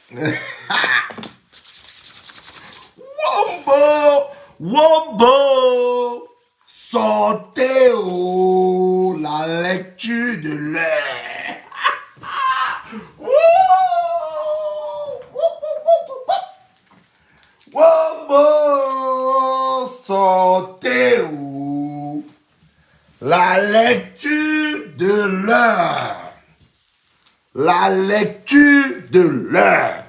Wombo, Wombo, sortez la lecture de l'air. Wombo, sortez la lecture de l'heure. La lecture de l'heure.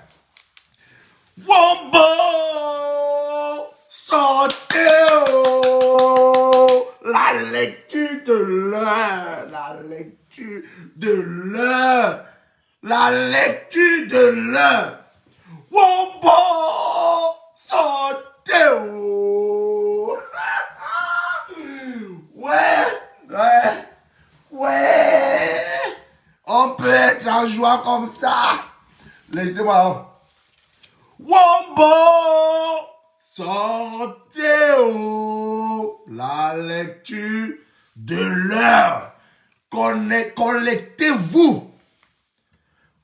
Wombo, sortez la lecture de l'heure. La lecture de l'heure. La lecture de l'heure. Wombo, sortez ouais. On peut être en joie comme ça. Laissez-moi. Wombo, sortez la lecture de l'heure. Collectez-vous.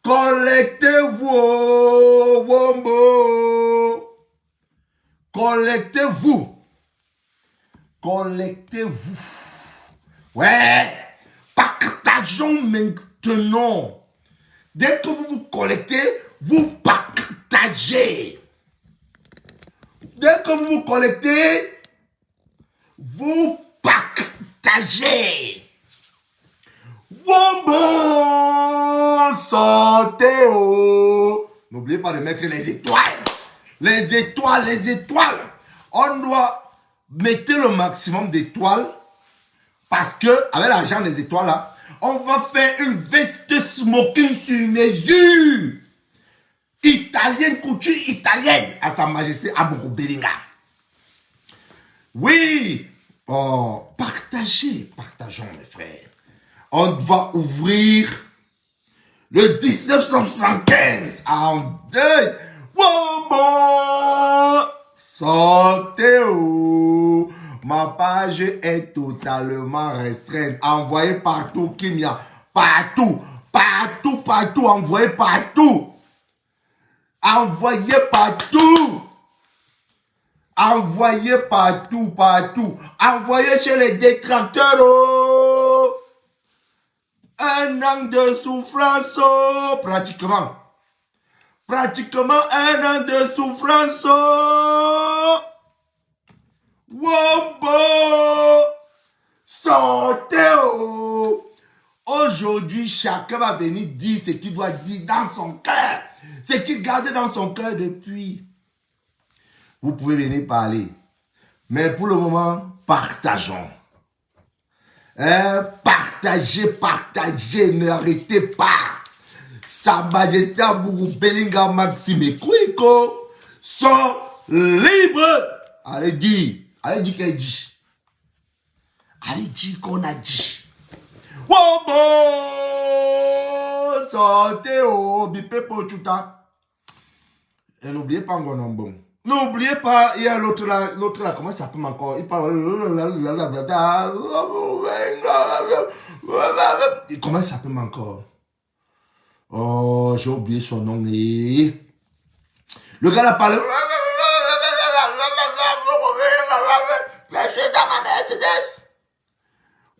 Collectez-vous, Wombo. Collectez-vous. Collectez-vous. Ouais. Partageons maintenant. Dès que vous vous collectez, vous partagez. Dès que vous vous collectez, vous partagez. Wombo, sortez. N'oubliez pas de mettre les étoiles. Les étoiles, les étoiles. On doit mettre le maximum d'étoiles. Parce que, avec l'argent des étoiles là, on va faire une veste smoking sur mesure. Italienne, couture italienne. À Sa Majesté Abou Belinga. Oui. Oh, partagez. Partageons, mes frères. On va ouvrir le 1975 en deuil. Wombo, sortez où. Ma page est totalement restreinte. Envoyez partout, Kimia. Partout. Partout, partout. Envoyez partout. Envoyez partout. Envoyez partout, partout. Envoyez chez les détracteurs. Oh. Un an de souffrance. Oh. Pratiquement. Pratiquement un an de souffrance. Oh. Wombo, sortez. Aujourd'hui, chacun va venir dire ce qu'il doit dire dans son cœur. Ce qu'il garde dans son cœur depuis. Vous pouvez venir parler. Mais pour le moment, partageons. Partagez, partagez, n'arrêtez pas. Sa Majesté Abou Belinga Maxime et Kwiko sont libres. Allez dire. Allez dire qu'elle dit. Allez dire qu'on a dit. Wombo, sortez au bipé pochuta. Et n'oubliez pas Ngonombon. N'oubliez pas, il y a l'autre là, comment ça s'appelle encore? Il parle. Comment ça s'appelle encore? Oh, j'ai oublié son nom. Le gars là parle.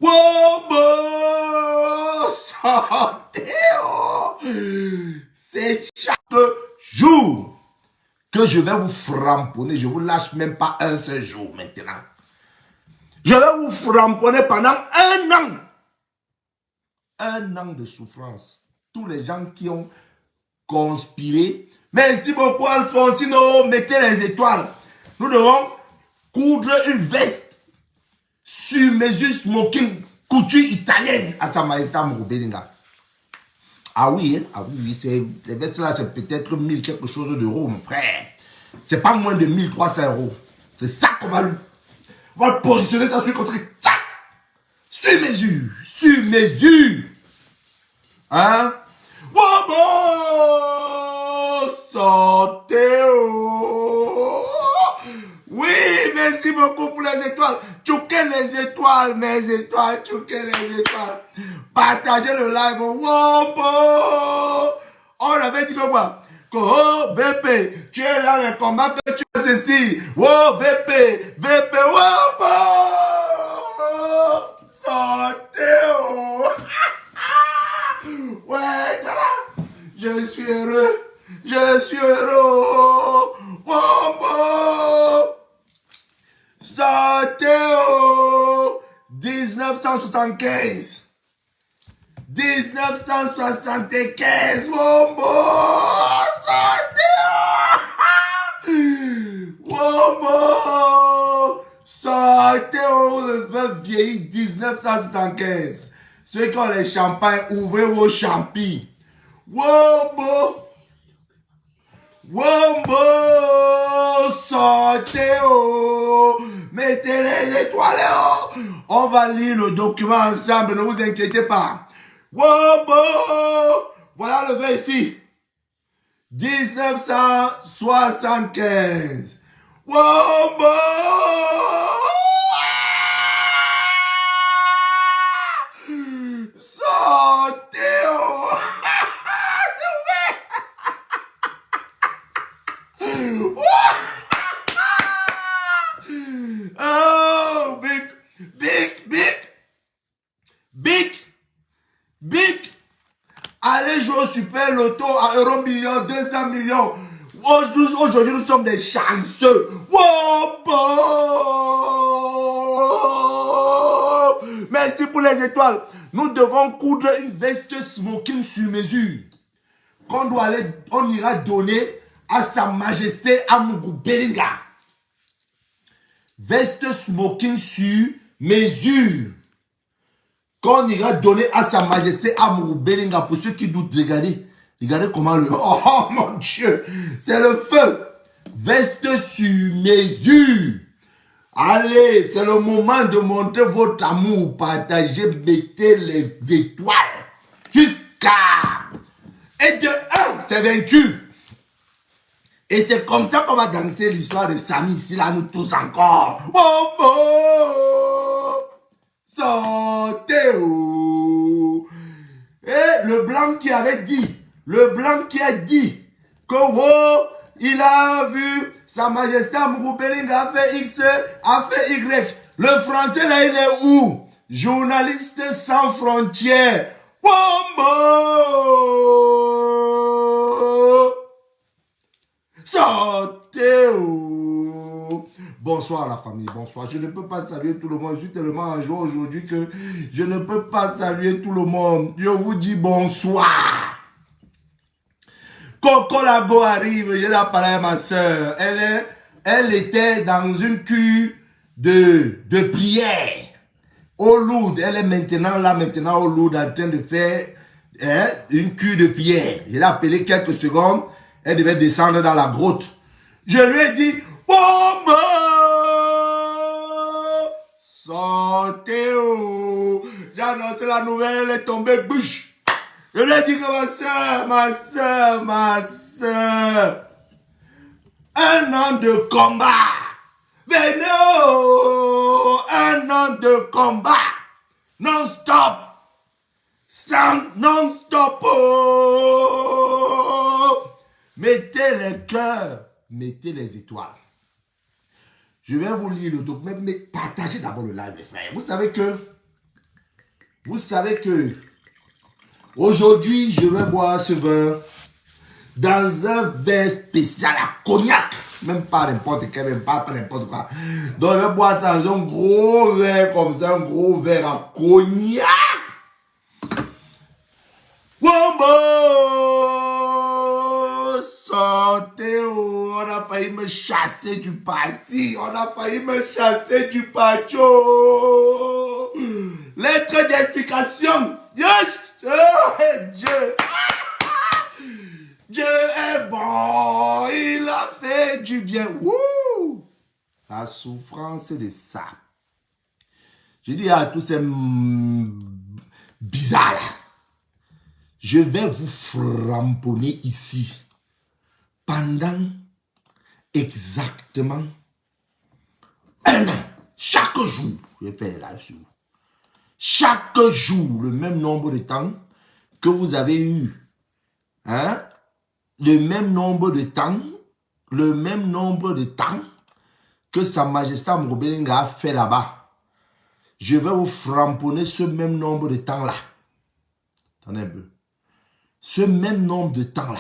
Wombo, sortez. C'est chaque jour que je vais vous framponner. Je vous lâche même pas un seul jour maintenant. Je vais vous framponner pendant un an. Un an de souffrance. Tous les gens qui ont conspiré. Merci beaucoup Alfonsino. Mettez les étoiles. Nous devons coudre une veste sur mesure smoking couture italienne à Sa Majesté Abou Belinga. Ah oui, hein? Ah oui, les vestes là, c'est peut-être 1000 quelque chose d'euros, mon frère. C'est pas moins de 1300 euros. C'est ça qu'on va positionner ça sur le côté. Sur mesure. Sur mesure. Hein? Wombo, sortez. Oui, merci beaucoup pour les étoiles. Tchouquez les étoiles, mes étoiles, tchouquez les étoiles. Partagez le live. Wombo. On avait dit que quoi? Oh, VP, tu es dans les combats que tu fais ceci. Oh, VP, oh, sortez, oh. Ouais, je suis heureux. Je suis heureux. Oh, sortez, oh. 1975. 1975, Wombo, sortez, Wombo, sortez, le veuve vieilli, 1975. Ceux qui ont les champagnes, ouvrez vos champis. Wombo, Wombo, sortez, mettez les étoiles, on va lire le document ensemble, ne vous inquiétez pas. Wombo! Voilà le verset ici. 1975. Wombo! Sortez! C'est ouvert! Oh, big! Allez jouer au super loto à euro million, 200 millions. Aujourd'hui, nous sommes des chanceux. Wombo! Merci pour les étoiles. Nous devons coudre une veste smoking sur mesure. Qu'on doit aller, on ira donner à Sa Majesté Amougou Belinga. Veste smoking sur mesure. Qu'on ira donner à Sa Majesté Amourou Belinga. Pour ceux qui doutent, regardez. Regardez comment le... Oh mon Dieu. C'est le feu. Veste sur mesure. Allez, c'est le moment de montrer votre amour. Partagez, mettez les étoiles. Jusqu'à... Et de 1, c'est vaincu. Et c'est comme ça qu'on va danser l'histoire de Samy. Ici, là, nous tous encore. Oh, oh. Sortez, oh. Et le blanc qui avait dit, le blanc qui a dit que oh, il a vu Sa Majesté Amougou Belinga a fait X, a fait Y. Le français là, il est où? Journaliste sans frontières. Wombo! Sortez, oh. Bonsoir la famille, bonsoir. Je ne peux pas saluer tout le monde. Je suis tellement en joie aujourd'hui que je ne peux pas saluer tout le monde. Je vous dis bonsoir. Coco Lago arrive, je l'ai parlé à ma soeur. Elle était dans une cure de prière au Lourdes. Elle est maintenant là, au Lourdes, en train de faire une cure de prière. Je l'ai appelé quelques secondes. Elle devait descendre dans la grotte. Je lui ai dit, Bomba! Sortez, oh! J'ai annoncé la nouvelle, elle est tombée bouche. Je lui ai dit que ma soeur, un an de combat. Venez, oh! Un an de combat. Non-stop. Non-stop, oh! Mettez les cœurs, mettez les étoiles. Je vais vous lire le document, mais partagez d'abord le live, mes frères. Vous savez que aujourd'hui, je vais boire ce vin dans un verre spécial à cognac. Même pas n'importe quel, même pas n'importe quoi. Donc, je vais boire ça dans un gros verre comme ça, un gros verre à cognac. Wombo! Sortez, oh, on a failli me chasser du parti. On a failli me chasser du parti. Oh. Lettre d'explication. Dieu. Dieu est bon. Il a fait du bien. Wouh. La souffrance de ça. Je dis à tous ces bizarres là. Je vais vous framponner ici pendant exactement un an. Chaque jour, je vais faire live sur vous. Chaque jour, le même nombre de temps que vous avez eu. Hein? le même nombre de temps, que Sa Majesté Amuro Belenga a fait là-bas. Je vais vous framponner ce même nombre de temps-là. Attendez un peu. Ce même nombre de temps-là.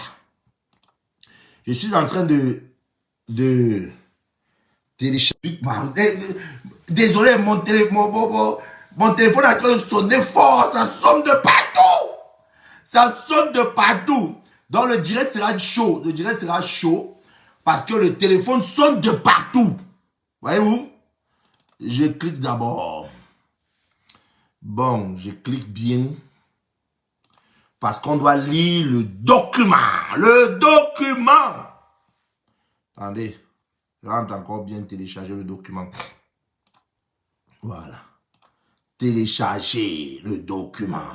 Je suis en train de télécharger. Désolé, mon téléphone est en train de sonner fort. Ça sonne de partout. Ça sonne de partout. Donc le direct sera chaud. Le direct sera chaud parce que le téléphone sonne de partout. Voyez-vous? Je clique d'abord. Bon, je clique bien. Parce qu'on doit lire le document. Le document. Attendez. Je rentre encore bien télécharger le document. Voilà. Télécharger le document.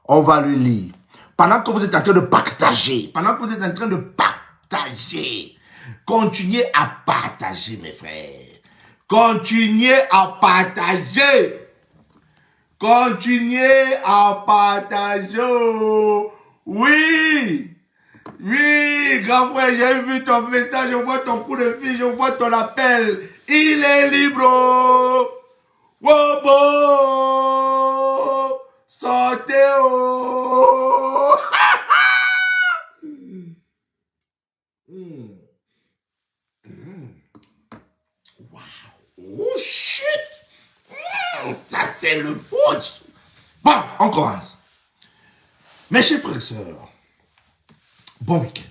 On va le lire. Pendant que vous êtes en train de partager. Continuez à partager, mes frères. Continuez à partager. Continuez à partager. Oui. Oui, grand frère, j'ai vu ton message, je vois ton coup de fil, je vois ton appel. Il est libre. Wobo. Sortez. Oh. Wow. Oh shit. Ça c'est le bouche. Bon, on commence. Mes chers frères et sœurs, bon week-end.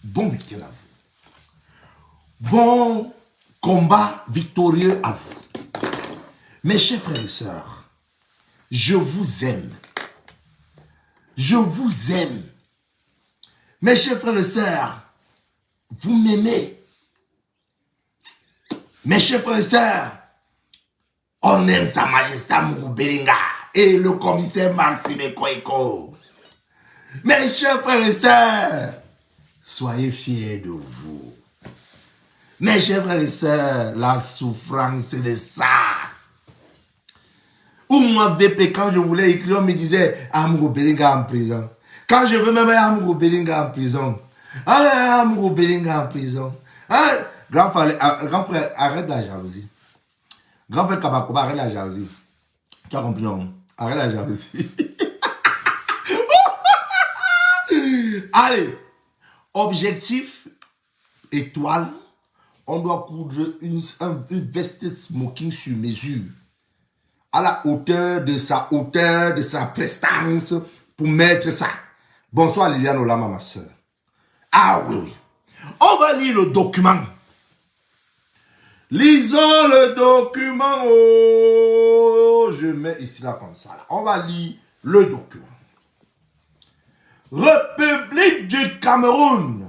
Bon week-end à vous. Bon combat victorieux à vous. Mes chers frères et sœurs, je vous aime. Je vous aime. Mes chers frères et sœurs, vous m'aimez. Mes chers frères et sœurs, on aime Sa Majesté Amuro Belenga et le commissaire Maxime Koiko. Mes chers frères et sœurs, soyez fiers de vous. Mes chers frères et sœurs, la souffrance c'est de ça. Ou moi, VP, quand je voulais écrire, on me disait Amuro Belenga en prison. Quand je veux même Amuro Belenga en prison. Ah, Amuro Belenga en prison. Ah, grand frère, arrête la jalousie. Grand frère Kabakoba, arrête la jalousie. Tu as compris, non? Arrête la jalousie. Allez, objectif étoile, on doit coudre une veste smoking sur mesure, à la hauteur, de sa prestance, pour mettre ça. Bonsoir Liliane Olama, ma soeur. Ah oui, oui. On va lire le document. Lisons le document. Oh, je mets ici là comme ça. Là. On va lire le document. République du Cameroun.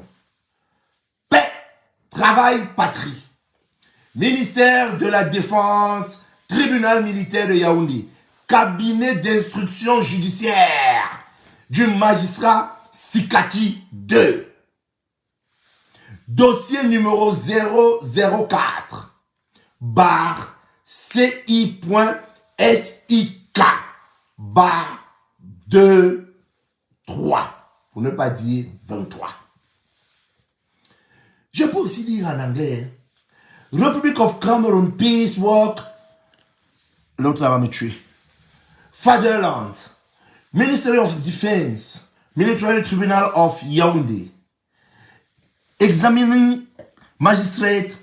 Paix, travail, patrie. Ministère de la Défense, Tribunal militaire de Yaoundé. Cabinet d'instruction judiciaire du magistrat Sikati 2. Dossier numéro 004. Bar CI.SIK bar 2 3 pour ne pas dire 23. Je peux aussi dire en anglais Republic of Cameroon Peace Work. L'autre là va me tuer. Fatherland, Ministry of Defense, Military Tribunal of Yaoundé, Examining Magistrate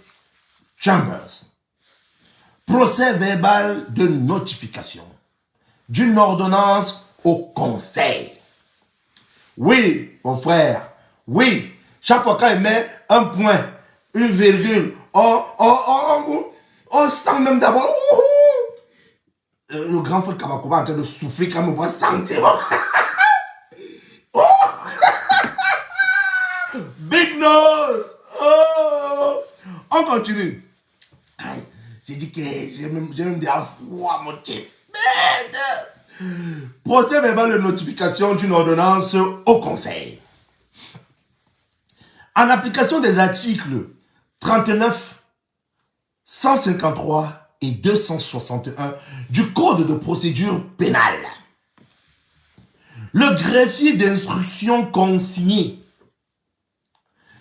Chambers. Procès verbal de notification d'une ordonnance au conseil. Oui, mon frère, oui. Chaque fois qu'il met un point, une virgule, on sent même d'abord. Le grand frère Kabakoba est en train de souffler quand on voit sentir. Oh. Big nose. Oh. On continue. J'ai dit que j'ai même des froid, mon type. Procès verbal de notification d'une ordonnance au conseil. En application des articles 39, 153 et 261 du Code de procédure pénale, le greffier d'instruction consigné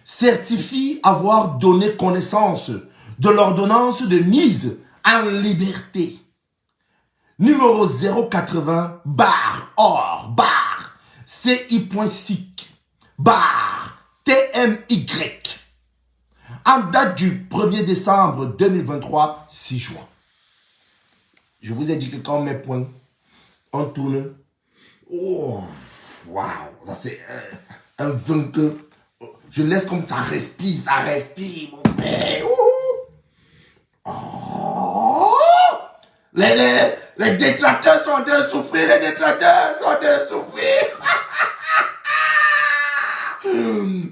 certifie avoir donné connaissance de l'ordonnance de mise en liberté. Numéro 080 or CI.SIC TMY en date du 1er décembre 2023, 6 juin. Je vous ai dit que quand on met point, on tourne. Oh, waouh, ça c'est un vainqueur. Je laisse comme ça respire, mon père. Oh. Les détracteurs sont de souffrir,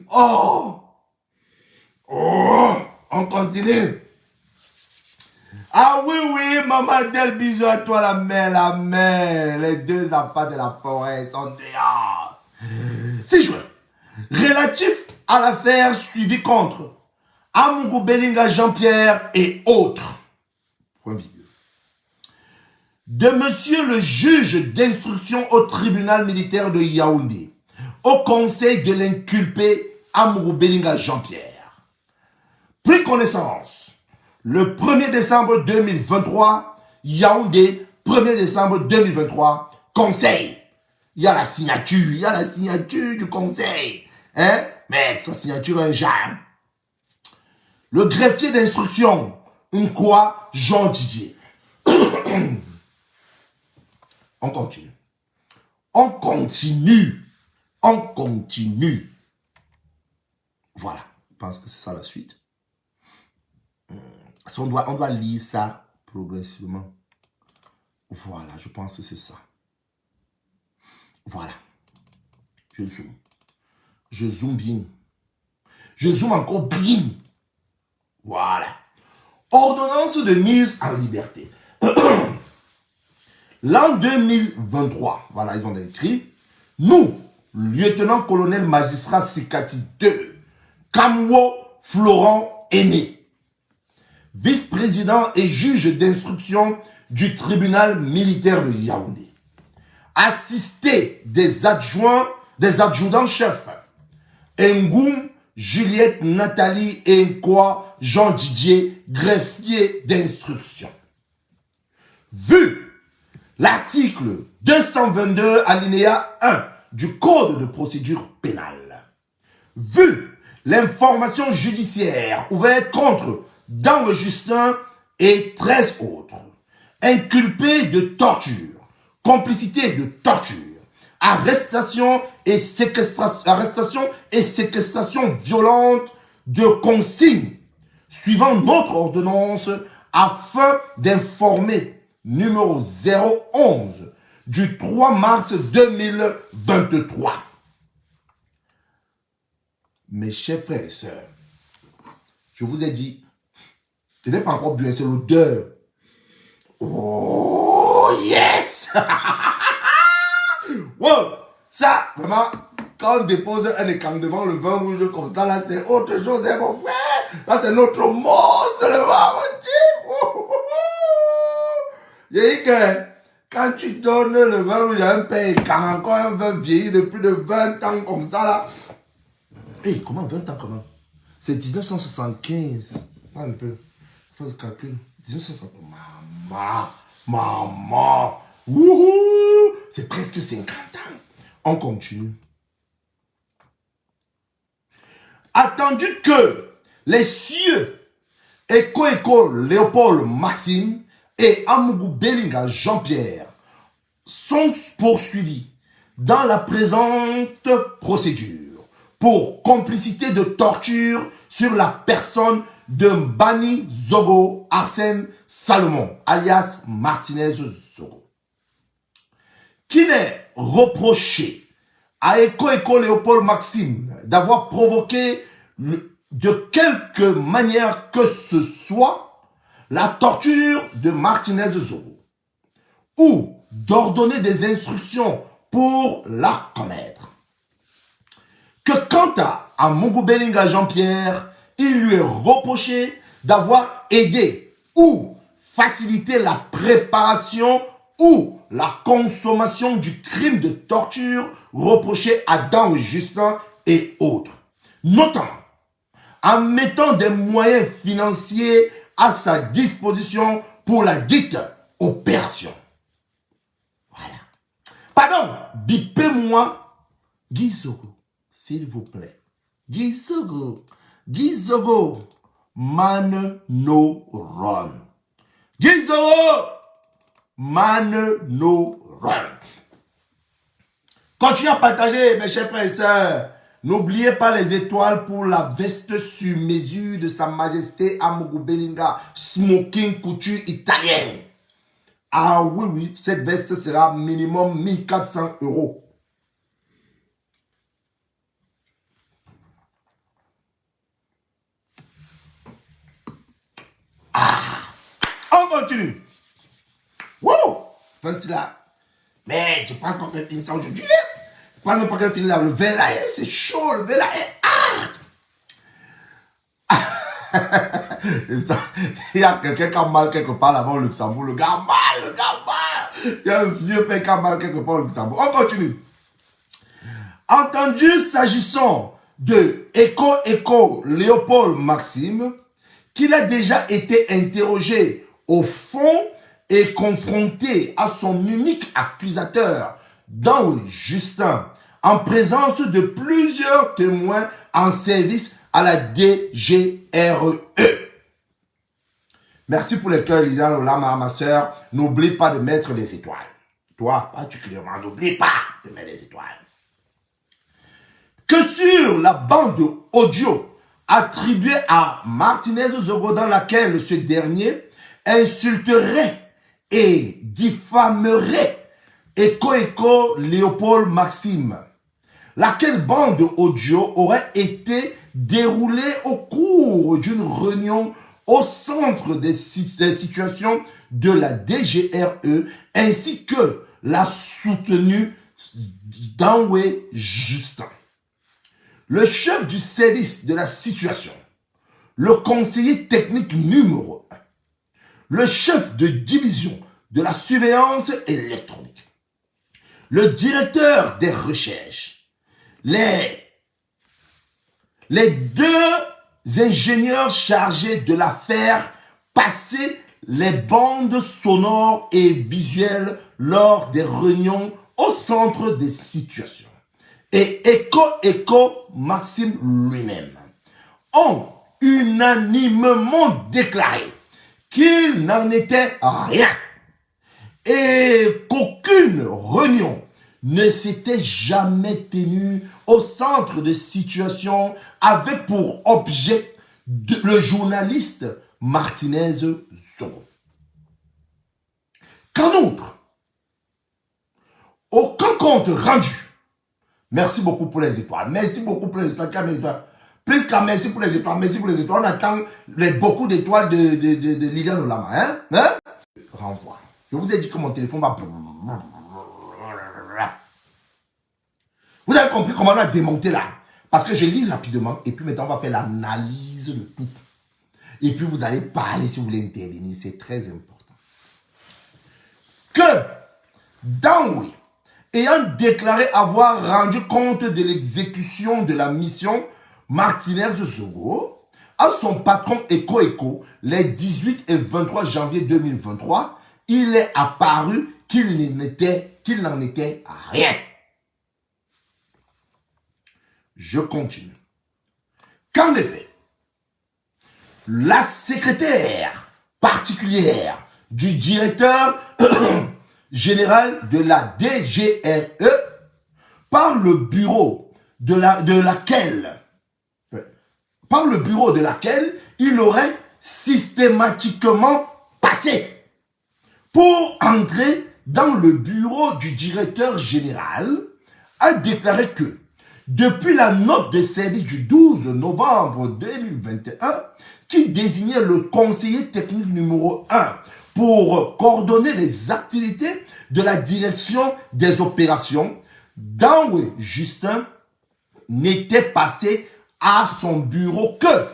Oh, on continue. Ah oui, maman Del, bisous à toi, la mère. Les deux enfants de la forêt sont dehors. 6 juin. Relatif à l'affaire suivie contre Amougou Belinga Jean-Pierre et autres. De monsieur le juge d'instruction au tribunal militaire de Yaoundé, au conseil de l'inculpé Amougou Belinga Jean-Pierre. Pris connaissance, le 1er décembre 2023, Yaoundé, 1er décembre 2023, conseil. Il y a la signature du conseil. Hein? Mais sa signature est un genre. Le greffier d'instruction, Nkwa Jean Didier. On continue. Voilà. Je pense que c'est ça la suite. On doit lire ça progressivement. Voilà, je pense que c'est ça. Voilà. Je zoome bien. Je zoome encore bien. Voilà. Ordonnance de mise en liberté. L'an 2023, voilà, ils ont écrit, nous, lieutenant-colonel magistrat Sikati 2, Kamwo Florent Aîné, vice-président et juge d'instruction du tribunal militaire de Yaoundé, assisté des adjudants-chefs, Ngoum, Juliette Nathalie et Nkwa Jean Didier, greffier d'instruction. Vu l'article 222 alinéa 1 du Code de procédure pénale, vu l'information judiciaire ouverte contre Dangue Justin et 13 autres, inculpés de torture, complicité de torture, arrestation et séquestration violente de consignes, suivant notre ordonnance, afin d'informer numéro 011 du 3 mars 2023. Mes chers frères et sœurs, je vous ai dit, ce n'est pas encore bien, c'est l'odeur. Oh, yes! Wow! Ça, vraiment, quand on dépose un écran devant le vin rouge comme ça, là, c'est autre chose, hein, mon frère. Là, c'est notre monstre, le vin, mon Dieu. Il dit que quand tu donnes le vin rouge à un père, quand encore un vin vieilli de plus de 20 ans comme ça, là. Hé, comment 20 ans, comment? C'est 1975. Un peu. Faut le calcul. 1975. Maman. Wouhou! C'est presque 50 ans. On continue. Attendu que les cieux Eko Léopold Maxime et Amougou Belinga Jean-Pierre sont poursuivis dans la présente procédure pour complicité de torture sur la personne de Mbani Zogo Arsène Salomon, alias Martinez Zogo, qui n'est reproché à Eko Léopold Maxime d'avoir provoqué de quelque manière que ce soit la torture de Martinez Zogo ou d'ordonner des instructions pour la commettre. Que quant à Amougou Belinga Jean-Pierre, il lui est reproché d'avoir aidé ou facilité la préparation ou la consommation du crime de torture reproché à Dan Justin et autres, notamment en mettant des moyens financiers à sa disposition pour la dite opération. Voilà. Pardon, bipez-moi Guy Zogo, s'il vous plaît. Guy Zogo, man no run. Guy Zogo, man no run. Continuez à partager, mes chers frères et sœurs. N'oubliez pas les étoiles pour la veste sur mesure de Sa Majesté Amogo Belinga, smoking couture italienne. Ah oui, oui, cette veste sera minimum 1400 €. Ah, on continue. Wouh, c'est là. Mais je pense pas qu'elle finit ça aujourd'hui. Je pense même pas qu'elle finit là. Le verre là, c'est chaud, le verre là. Et ça, il y a quelqu'un qui a mal quelque part là-bas au Luxembourg. Le gars mal. Il y a un vieux père qui a mal quelque part au Luxembourg. On continue. Entendu s'agissant de Écho Léopold Maxime, qu'il a déjà été interrogé au fond et confronté à son unique accusateur, Danwe Justin, en présence de plusieurs témoins en service à la DGRE. Merci pour les cœurs, Liliane Olama, ma soeur. N'oublie pas de mettre les étoiles. Toi, particulièrement, n'oublie pas de mettre les étoiles. Que sur la bande audio attribuée à Martinez Zogo, dans laquelle ce dernier insulterait et diffamerait Écho Léopold Maxime, laquelle bande audio aurait été déroulée au cours d'une réunion au centre des situations de la DGRE, ainsi que la soutenue Danwe Justin. Le chef du service de la situation, le conseiller technique numéro 1, le chef de division de la surveillance électronique, le directeur des recherches, les deux ingénieurs chargés de la faire passer les bandes sonores et visuelles lors des réunions au centre des situations, et Écho Maxime lui-même ont unanimement déclaré qu'il n'en était rien et qu'aucune réunion ne s'était jamais tenue au centre de situation avec pour objet le journaliste Martinez Zogo. Qu'en outre, aucun compte rendu. Merci beaucoup pour les étoiles. Merci beaucoup pour les étoiles. Plus qu'à merci pour les étoiles. Merci pour les étoiles. On attend beaucoup d'étoiles de Liliane Olama. Hein? Renvoie. Je vous ai dit que mon téléphone va... Vous avez compris comment on a démonté là? Parce que je lis rapidement et puis maintenant on va faire l'analyse de tout. Et puis vous allez parler si vous voulez intervenir. C'est très important. Que Danwe, ayant déclaré avoir rendu compte de l'exécution de la mission Martinez Zogo à son patron Écho les 18 et 23 janvier 2023, il est apparu qu'il n'en était rien. Je continue. Qu'en effet, la secrétaire particulière du directeur général de la DGRE par le bureau de laquelle il aurait systématiquement passé pour entrer dans le bureau du directeur général, a déclaré que depuis la note de service du 12 novembre 2021 qui désignait le conseiller technique numéro 1 pour coordonner les activités de la direction des opérations, Danwe Justin n'était passé à son bureau que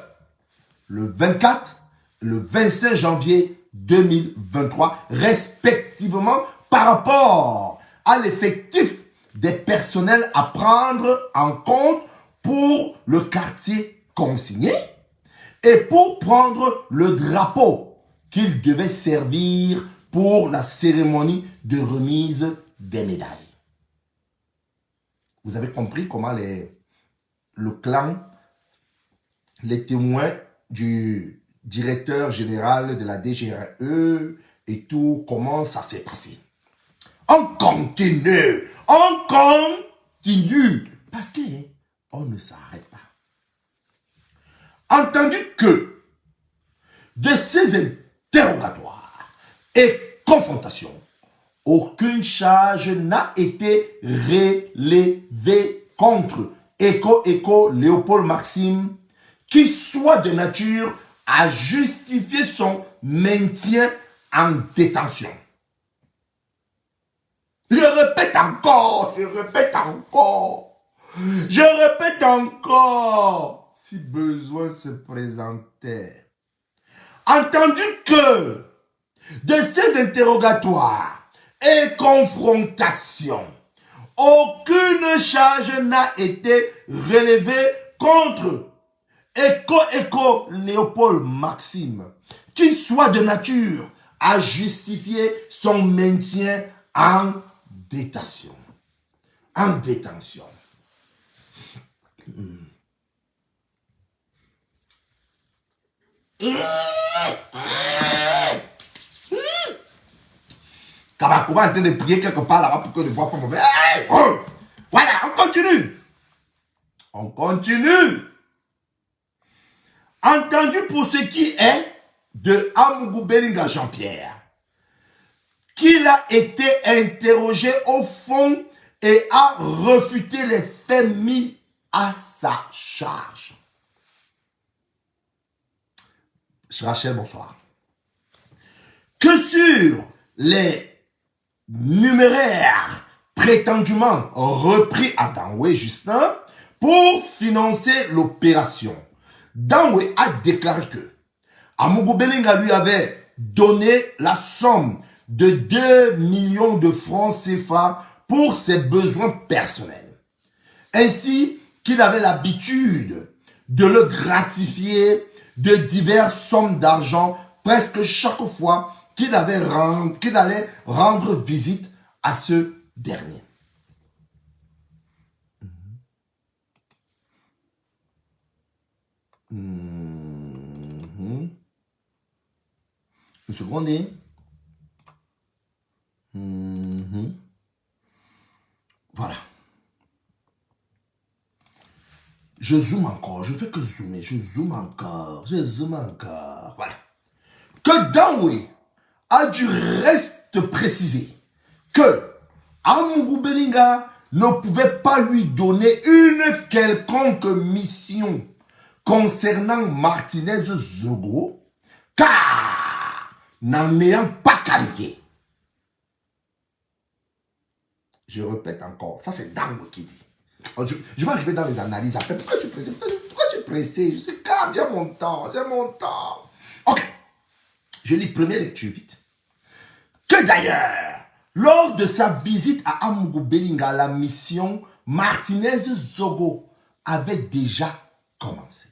le 24 et le 25 janvier 2023, respectivement, par rapport à l'effectif des personnels à prendre en compte pour le quartier consigné et pour prendre le drapeau qu'il devait servir pour la cérémonie de remise des médailles. Vous avez compris comment le clan, les témoins du directeur général de la DGRE et tout, comment ça s'est passé. On continue, parce qu'on ne s'arrête pas. Entendu que de ces interrogatoires et confrontations, aucune charge n'a été relevée contre Eko Léopold Maxime qui soit de nature à justifier son maintien en détention. Je répète encore, si besoin se présentait. Entendu que de ces interrogatoires et confrontations, aucune charge n'a été relevée contre Eko Léopold Maxime, qui soit de nature à justifier son maintien en détention. En détention. Kabakouba est en train de prier quelque part là-bas pour que ne voit pas mauvais. Hey, oh, voilà, on continue. On continue. Entendu pour ce qui est de Amougou Belinga Jean-Pierre, qu'il a été interrogé au fond et a refuté les faits mis à sa charge. Rachel, bonsoir. Que sur les numéraires prétendument repris à Danwé Justin pour financer l'opération, Danwé a déclaré que Amougou Belinga lui avait donné la somme de 2 millions de francs CFA pour ses besoins personnels, ainsi qu'il avait l'habitude de le gratifier de diverses sommes d'argent presque chaque fois qu'il allait rendre visite à ce dernier. Une seconde. Voilà. Je zoome encore. Je ne fais que zoomer. Je zoome encore. Voilà. Que Danwé a du reste précisé que Amougou Belinga ne pouvait pas lui donner une quelconque mission concernant Martinez Zogo, car n'en ayant pas qualité. Je répète encore, ça c'est Danwé qui dit. Je vais arriver dans les analyses après. Pourquoi je suis pressé? Je suis calme, j'ai mon temps. Ok. Je lis première lecture vite. Que d'ailleurs, lors de sa visite à Amougou Belinga, la mission Martinez Zogo avait déjà commencé.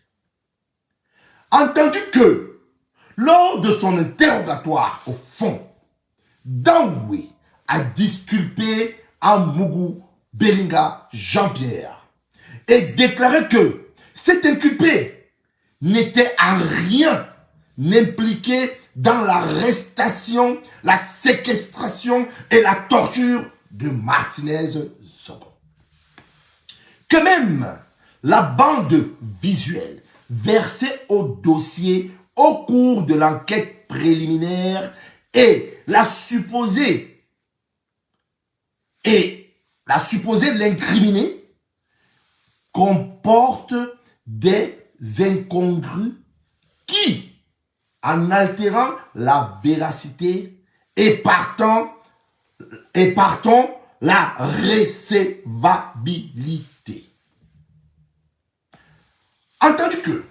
Entendu que, lors de son interrogatoire au fond, Danwé a disculpé Amougou Belinga Jean-Pierre et déclaré que cet inculpé n'était en rien impliqué dans l'arrestation, la séquestration et la torture de Martinez Zogo. Que même la bande visuelle versée au dossier au cours de l'enquête préliminaire et la supposée l'incriminé comporte des incongrus qui, en altérant la véracité et partant la recevabilité. Entendu que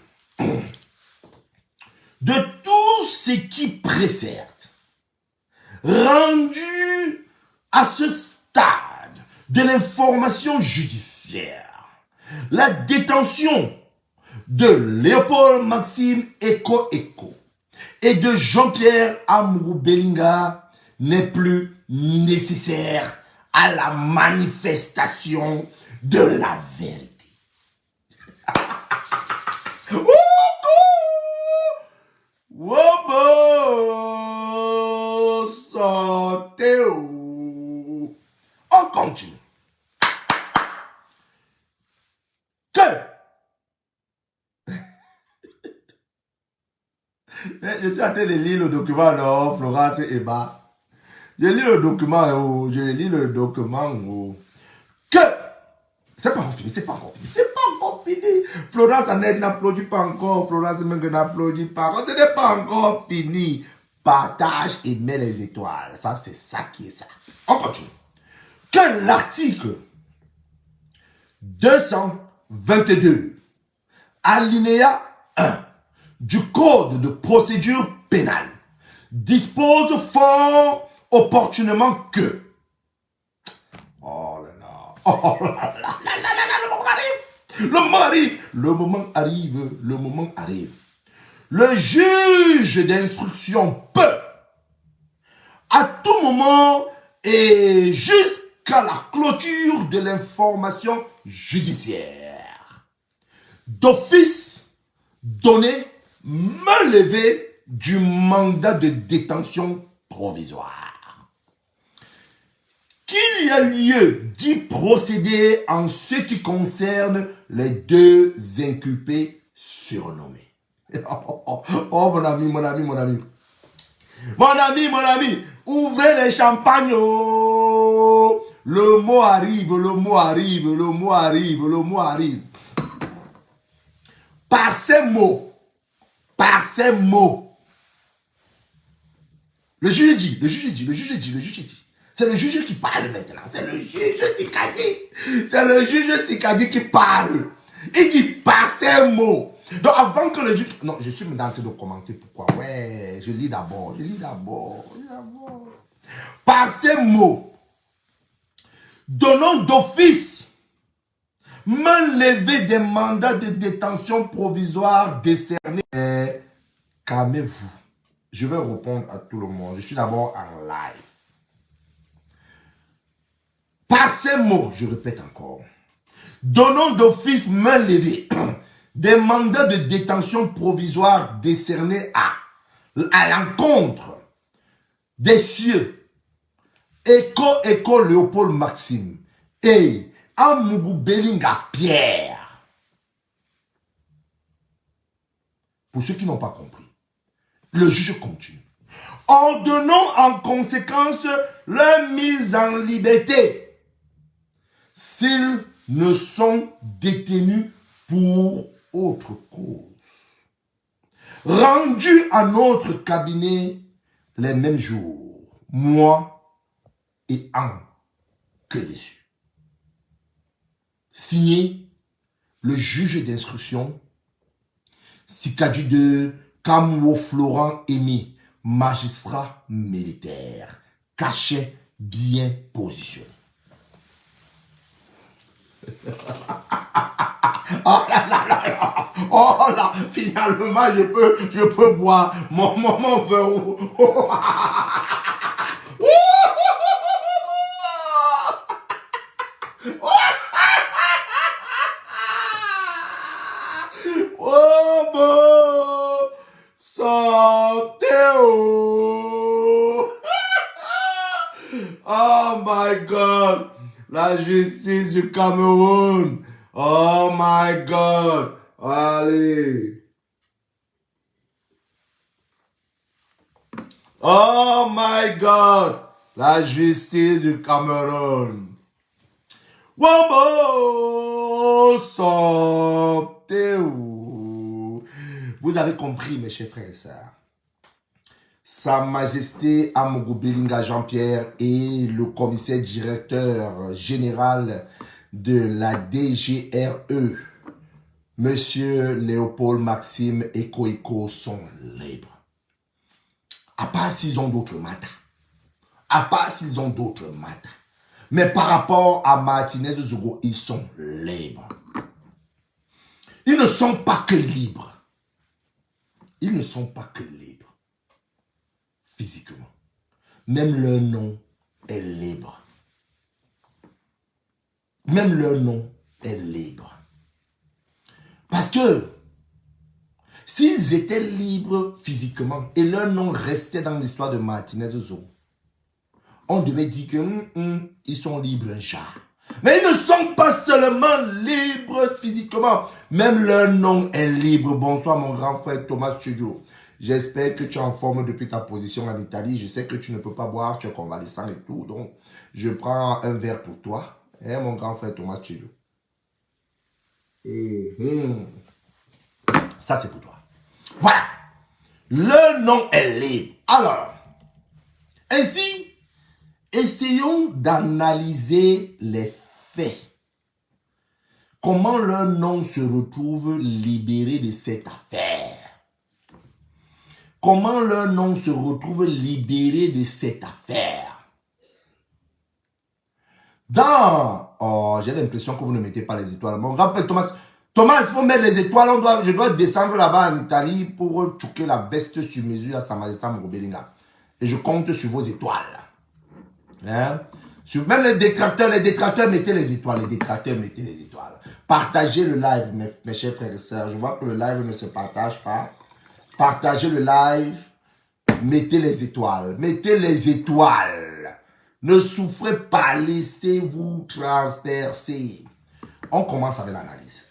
de tout ce qui précède, rendu à ce stade de l'information judiciaire, la détention de Léopold Maxime Eko Eko et de Jean-Pierre Amourou Belinga n'est plus nécessaire à la manifestation de la vérité. Wobo santé. On continue. Que je suis en train de lire le document, non, Florence et Emma. Je lis le document, que c'est pas encore fini, c'est pas encore fini. Florence Annette n'applaudit pas encore, Florence Mengue n'applaudit pas encore, ce n'est pas encore fini. Partage et mets les étoiles, ça c'est ça qui est ça. On continue. Que l'article 222, alinéa 1 du Code de procédure pénale dispose fort opportunement que le moment arrive. Le juge d'instruction peut, à tout moment et jusqu'à la clôture de l'information judiciaire, d'office donner, me lever du mandat de détention provisoire. Qu'il y a lieu d'y procéder en ce qui concerne les deux inculpés surnommés. Oh, mon ami. Mon ami, ouvrez les champagnes. Oh. Le mot arrive. Par ces mots, le juge dit. C'est le juge qui parle maintenant. C'est le juge Sikadi qui parle. Il dit par ces mots. Donc avant que le juge... Non, je suis en train de commenter pourquoi. Ouais, je lis d'abord. Par ces mots, donnons d'office, me lever des mandats de détention provisoire décernés. Calmez-vous. Je vais répondre à tout le monde. Je suis d'abord en live. Par ces mots, je répète encore, donnons d'office, me lever des mandats de détention provisoire décernés à l'encontre des cieux Eko Léopold Maxime et Amourou Belinga Pierre. Pour ceux qui n'ont pas compris, le juge continue. Ordonnons en conséquence leur mise en liberté s'ils ne sont détenus pour autre cause. Rendu à notre cabinet les mêmes jours, moi et en que dessus. Signé le juge d'instruction Sikadi de Kamwo Florent Aimé, magistrat militaire, cachet bien positionné. Oh là, finalement, je peux boire mon verre. Oh bon, santé. Oh my God, la justice du Cameroun. Oh my God, allez. Oh my God, la justice du Cameroun. Wombo, santé. Vous avez compris, mes chers frères et sœurs. Sa Majesté Amourou Belinga Jean-Pierre et le commissaire directeur général de la DGRE, Monsieur Léopold Maxime Eko Eko, sont libres. À part s'ils ont d'autres matins. Mais par rapport à Martinez Zogo, ils sont libres. Ils ne sont pas que libres. Ils ne sont pas que libres physiquement. Même leur nom est libre. Même leur nom est libre. Parce que s'ils étaient libres physiquement et leur nom restait dans l'histoire de Martinez Zo, on devait dire que ils sont libres, genre. Mais ils ne sont pas seulement libres physiquement. Même leur nom est libre. Bonsoir mon grand frère Thomas Studio. J'espère que tu es en forme depuis ta position en Italie. Je sais que tu ne peux pas boire, tu es convalescent et tout. Donc, je prends un verre pour toi. Hein, mon grand frère Thomas Studio. Ça, c'est pour toi. Voilà. Le nom est libre. Alors, ainsi, essayons d'analyser les faits. Comment leur nom se retrouve libéré de cette affaire? Comment leur nom se retrouve libéré de cette affaire? Oh, j'ai l'impression que vous ne mettez pas les étoiles. Mon grand frère Thomas, il faut mettre les étoiles. Je dois descendre là-bas en Italie pour choquer la veste sur mesure à Sa Majesté Mouroubelinga. Et je compte sur vos étoiles. Hein? Même les détracteurs, mettez les étoiles. Les détracteurs, mettez les étoiles. Partagez le live, mes chers frères et sœurs. Je vois que le live ne se partage pas. Partagez le live. Mettez les étoiles. Mettez les étoiles. Ne souffrez pas. Laissez-vous transpercer. On commence avec l'analyse.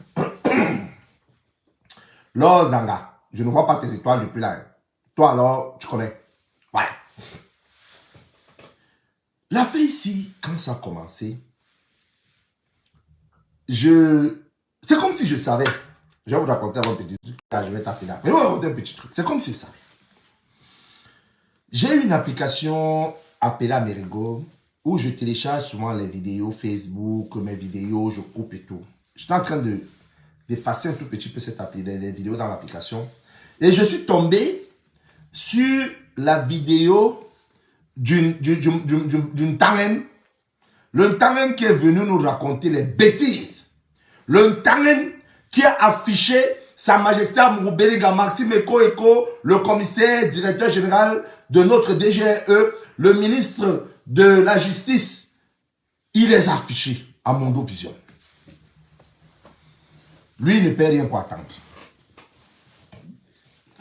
Lozanga, je ne vois pas tes étoiles depuis là. Toi alors, tu connais. Voilà. La fait ici, quand ça a commencé, c'est comme si je savais. Je vais vous raconter un petit truc. Je vais taper là. Mais je vais vous raconter un petit truc. C'est comme si je savais. J'ai une application appelée Amerigo où je télécharge souvent les vidéos Facebook, mes vidéos, je coupe et tout. J'étais en train d'effacer un tout petit peu les vidéos dans l'application. Et je suis tombé sur la vidéo d'une Tangen. Le Tangen qui est venu nous raconter les bêtises. Le Tangen qui a affiché Sa Majesté Mouroubelinga Maxime Eko, le commissaire directeur général de notre DGE, le ministre de la Justice. Il les a affichés à Mondo Vision. Lui, il ne paie rien pour attendre.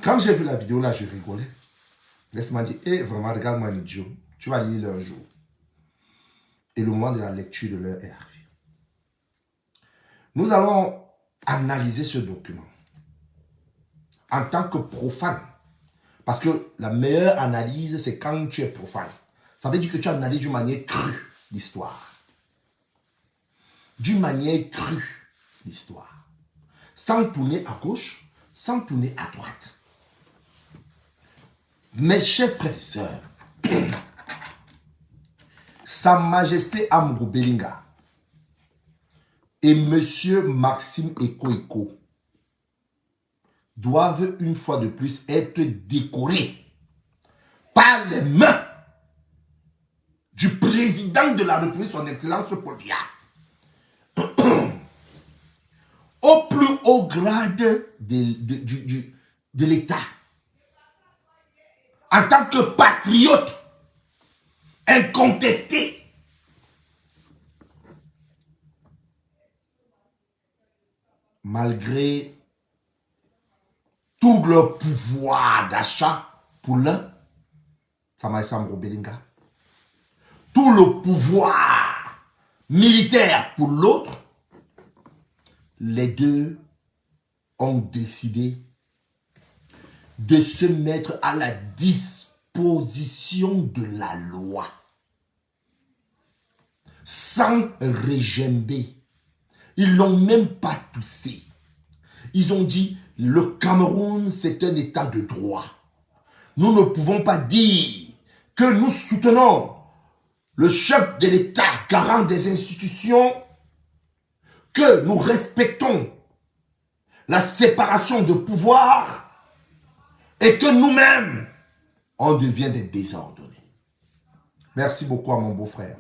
Quand j'ai vu la vidéo là, je rigolais. Laisse-moi dire, vraiment, regarde-moi un idiot. Tu vas lire leur jour. Et le moment de la lecture de leur est arrivé. Nous allons analyser ce document en tant que profane. Parce que la meilleure analyse, c'est quand tu es profane. Ça veut dire que tu analyses d'une manière crue l'histoire. D'une manière crue l'histoire. Sans tourner à gauche, sans tourner à droite. Mes chers frères et sœurs, Sa Majesté Mouroubelinga et Monsieur Maxime Eko doivent une fois de plus être décorés par les mains du président de la République, son Excellence Paul Biya, au plus haut grade de l'État, en tant que patriote incontesté. Malgré tout le pouvoir d'achat pour l'un, Sa Majesté Mouroubelinga, tout le pouvoir militaire pour l'autre, les deux ont décidé de se mettre à la disposition de la loi, sans régember. Ils n'ont même pas toussé. Ils ont dit, le Cameroun, c'est un état de droit. Nous ne pouvons pas dire que nous soutenons le chef de l'État, garant des institutions, que nous respectons la séparation de pouvoir et que nous-mêmes, on devient des désordonnés. Merci beaucoup à mon beau-frère.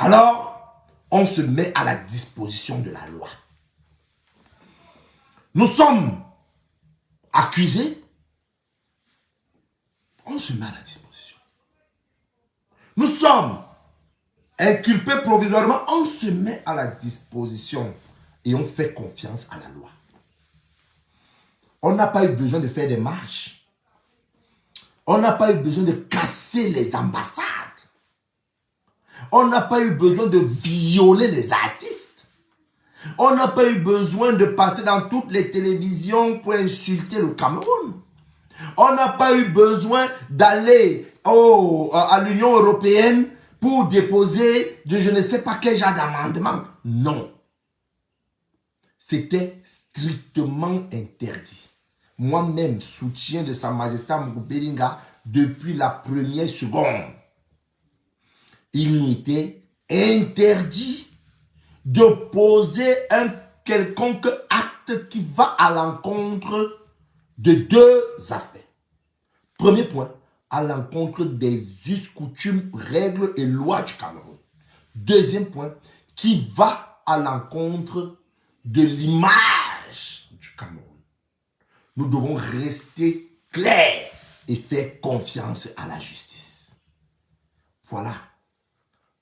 Alors, on se met à la disposition de la loi. Nous sommes accusés, on se met à la disposition. Nous sommes inculpés provisoirement, on se met à la disposition et on fait confiance à la loi. On n'a pas eu besoin de faire des marches. On n'a pas eu besoin de casser les ambassades. On n'a pas eu besoin de violer les artistes. On n'a pas eu besoin de passer dans toutes les télévisions pour insulter le Cameroun. On n'a pas eu besoin d'aller à l'Union européenne pour déposer je ne sais pas quel genre d'amendement. Non. C'était strictement interdit. Moi-même, soutien de Sa Majesté Amourou Belinga depuis la première seconde. Il m'était interdit de poser un quelconque acte qui va à l'encontre de deux aspects. Premier point, à l'encontre des us, coutumes, règles et lois du Cameroun. Deuxième point, qui va à l'encontre de l'image du Cameroun. Nous devons rester clairs et faire confiance à la justice. Voilà.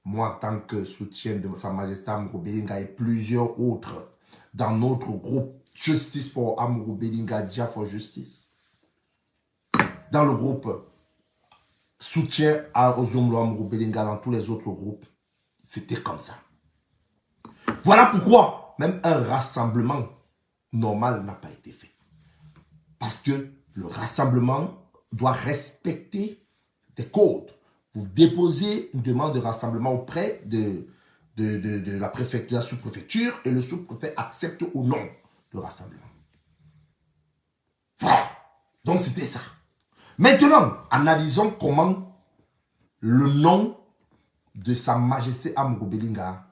Moi, en tant que soutien de Sa Majesté Amourou Belinga et plusieurs autres dans notre groupe Justice for Amourou Belinga, Dia for Justice, dans le groupe soutien à Ozumlo Amourou Belinga, dans tous les autres groupes, c'était comme ça. Voilà pourquoi même un rassemblement normal n'a pas été fait. Parce que le rassemblement doit respecter des codes. Vous déposez une demande de rassemblement auprès de la préfecture, la sous-préfecture, et le sous-préfet accepte ou non le rassemblement. Voilà. Donc c'était ça. Maintenant, analysons comment le nom de Sa Majesté Amourou Belinga.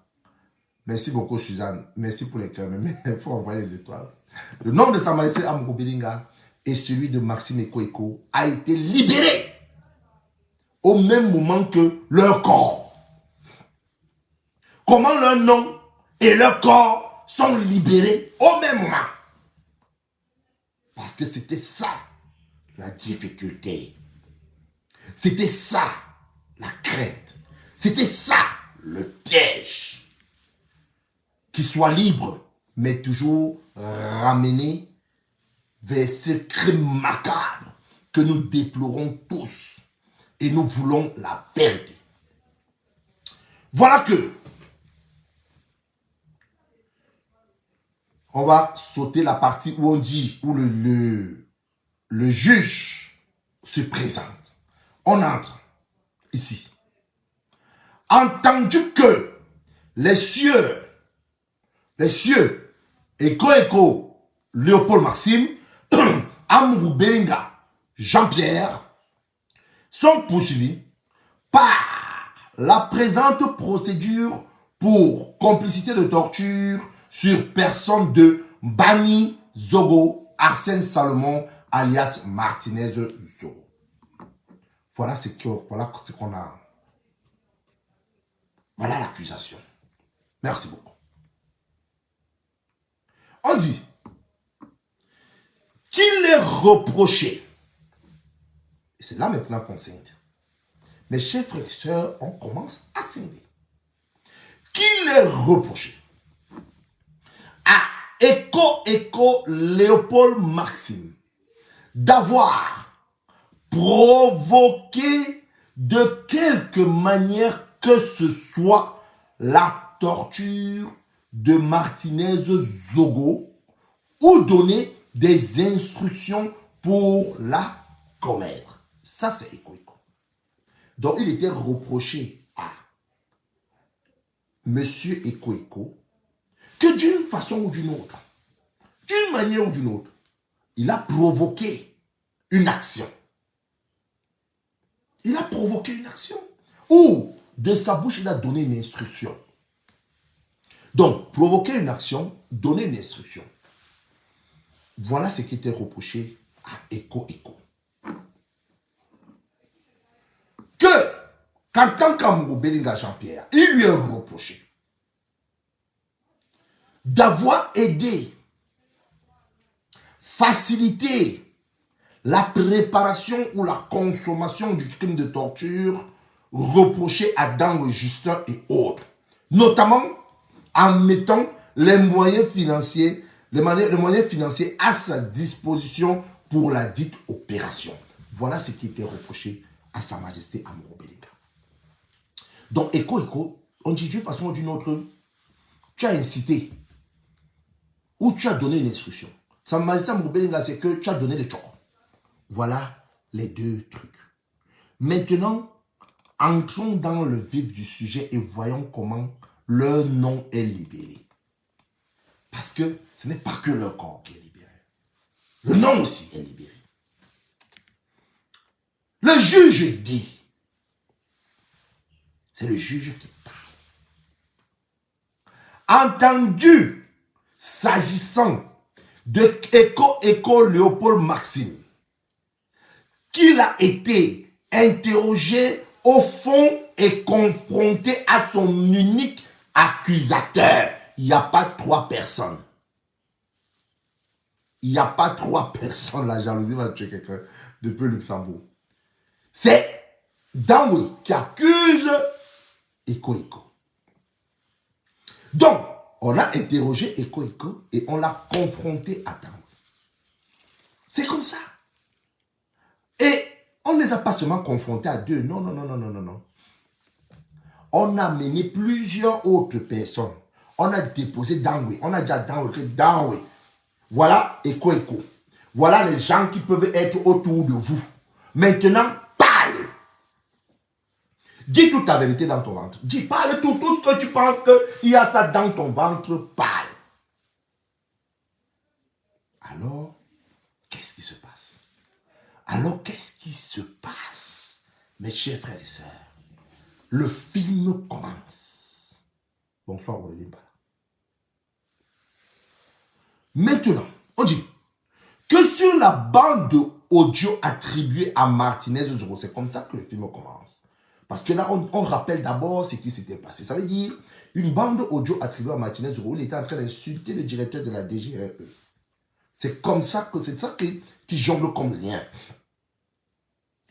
Merci beaucoup Suzanne. Merci pour les cœurs, mais il faut envoyer les étoiles. Le nom de Sa Majesté Amourou Belinga et celui de Maxime Eko a été libéré au même moment que leur corps. Comment leur nom et leur corps sont libérés au même moment? Parce que c'était ça la difficulté. C'était ça la crainte. C'était ça le piège. Qu'ils soient libres, mais toujours ramenés vers ce crime macabre que nous déplorons tous. Et nous voulons la vérité. Voilà que on va sauter la partie où on dit, où le juge se présente. On entre ici. Entendu que les cieux, Eko, Léopold Maxime, Amourou Belinga, Jean-Pierre, sont poursuivis par la présente procédure pour complicité de torture sur personne de Bani Zogo, Arsène Salomon, alias Martinez Zogo. Voilà ce qu'on a. Voilà l'accusation. Merci beaucoup. On dit qu'il est reproché. C'est là maintenant qu'on scinde. Mes chers frères et sœurs, on commence à scinder. Qu'il est reproché à Eko Léopold Maxime d'avoir provoqué de quelque manière que ce soit la torture de Martinez Zogo ou donner des instructions pour la commettre. Ça, c'est Eko. Donc, il était reproché à Monsieur Eko que d'une façon ou d'une autre, d'une manière ou d'une autre, il a provoqué une action. Il a provoqué une action. Ou, de sa bouche, il a donné une instruction. Donc, provoquer une action, donner une instruction. Voilà ce qui était reproché à Eko. Que, qu'en tant qu'Amourou Belinga Jean-Pierre, il lui est reproché d'avoir aidé, facilité la préparation ou la consommation du crime de torture reproché à Dango Justin et autres, notamment en mettant les moyens financiers, les moyens financiers à sa disposition pour la dite opération. Voilà ce qui était reproché à Sa Majesté Amuro Belinga. Donc, on dit d'une façon ou d'une autre, tu as incité ou tu as donné une instruction. Sa Majesté Amuro Belinga, c'est que tu as donné le choc. Voilà les deux trucs. Maintenant, entrons dans le vif du sujet et voyons comment leur nom est libéré. Parce que ce n'est pas que leur corps qui est libéré. Le nom aussi est libéré. Le juge dit. C'est le juge qui parle. Entendu, s'agissant de Éco Léopold Maxime, qu'il a été interrogé au fond et confronté à son unique accusateur. Il n'y a pas 3 personnes. Il n'y a pas 3 personnes. La jalousie va tuer quelqu'un depuis Luxembourg. C'est Danwe qui accuse Éco. Donc, on a interrogé Éco et on l'a confronté à Danwe. C'est comme ça. Et on ne les a pas seulement confrontés à 2. Non. On a mené plusieurs autres personnes. On a déposé Danwe. On a dit à Danwe. Voilà Éco. Voilà les gens qui peuvent être autour de vous. Maintenant, parle. Dis toute ta vérité dans ton ventre. Dis, parle tout ce que tu penses qu'il y a ça dans ton ventre. Parle. Alors, qu'est-ce qui se passe? Alors, qu'est-ce qui se passe, mes chers frères et sœurs? Le film commence. Bonsoir, Aurélie. Maintenant, on dit que sur la bande audio attribuée à Martinez Zoro, c'est comme ça que le film commence. Parce que là, on rappelle d'abord ce qui s'était passé. Ça veut dire, une bande audio attribuée à Martinez Zoro, il était en train d'insulter le directeur de la DGRE. C'est comme ça que c'est ça qui jongle comme lien.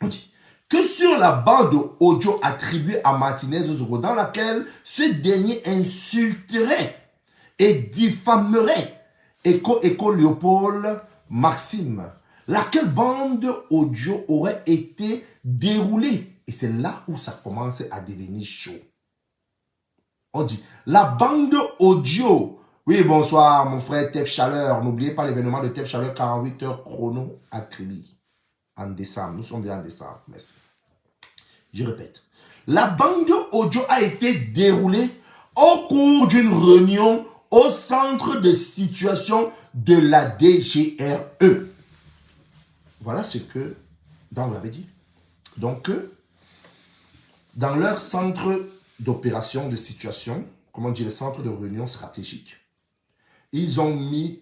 On dit que sur la bande audio attribuée à Martinez Zoro, dans laquelle ce dernier insulterait et diffamerait Éco Léopold Maxime, laquelle bande audio aurait été déroulée. Et c'est là où ça commence à devenir chaud. On dit, la bande audio. Oui, bonsoir, mon frère Tef Chaleur. N'oubliez pas l'événement de Tef Chaleur, 48 heures chrono à Kribi. En décembre. Nous sommes déjà en décembre. Merci. Je répète. La bande audio a été déroulée au cours d'une réunion au centre de situation de la DGRE. Voilà ce que Dan avait dit. Donc, dans leur centre d'opération de situation, comment dire, le centre de réunion stratégique, ils ont mis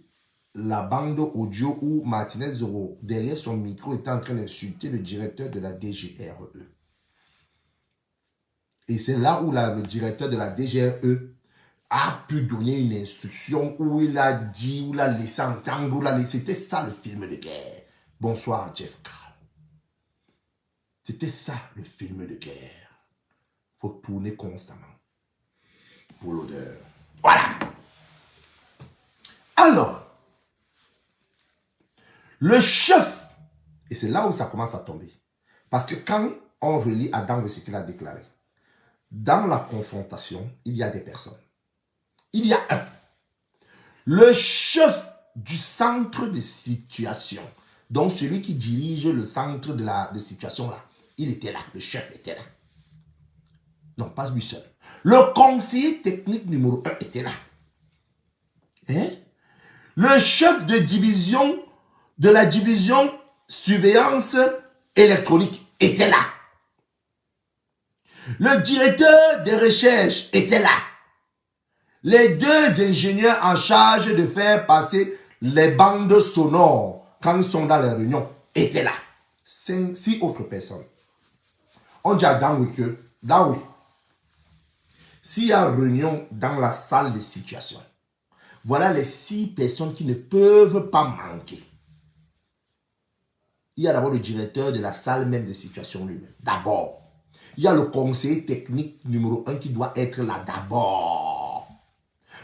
la bande audio où Martinez Zoro, derrière son micro, était en train d'insulter le directeur de la DGRE. Et c'est là où le directeur de la DGRE a pu donner une instruction où il a dit, où il a laissé entendre, où il a laissé. C'était ça le film de guerre. Bonsoir, Jeff Carl. C'était ça le film de guerre. Il faut tourner constamment pour l'odeur. Voilà. Alors, le chef, et c'est là où ça commence à tomber. Parce que quand on relit Adam ce qu'il a déclaré, dans la confrontation, il y a des personnes. Il y a un. Le chef du centre de situation, donc celui qui dirige le centre de situation là, il était là, le chef était là. Non, pas lui seul. Le conseiller technique numéro 1 était là. Hein? Le chef de division de la division surveillance électronique était là. Le directeur de recherche était là. Les 2 ingénieurs en charge de faire passer les bandes sonores quand ils sont dans les réunions étaient là. 6 autres personnes. On dit à Danwe que, Danwe, s'il y a réunion dans la salle de situation, Voilà les 6 personnes qui ne peuvent pas manquer. Il y a d'abord le directeur de la salle même de situation lui-même. D'abord. Il y a le conseiller technique numéro 1 qui doit être là d'abord.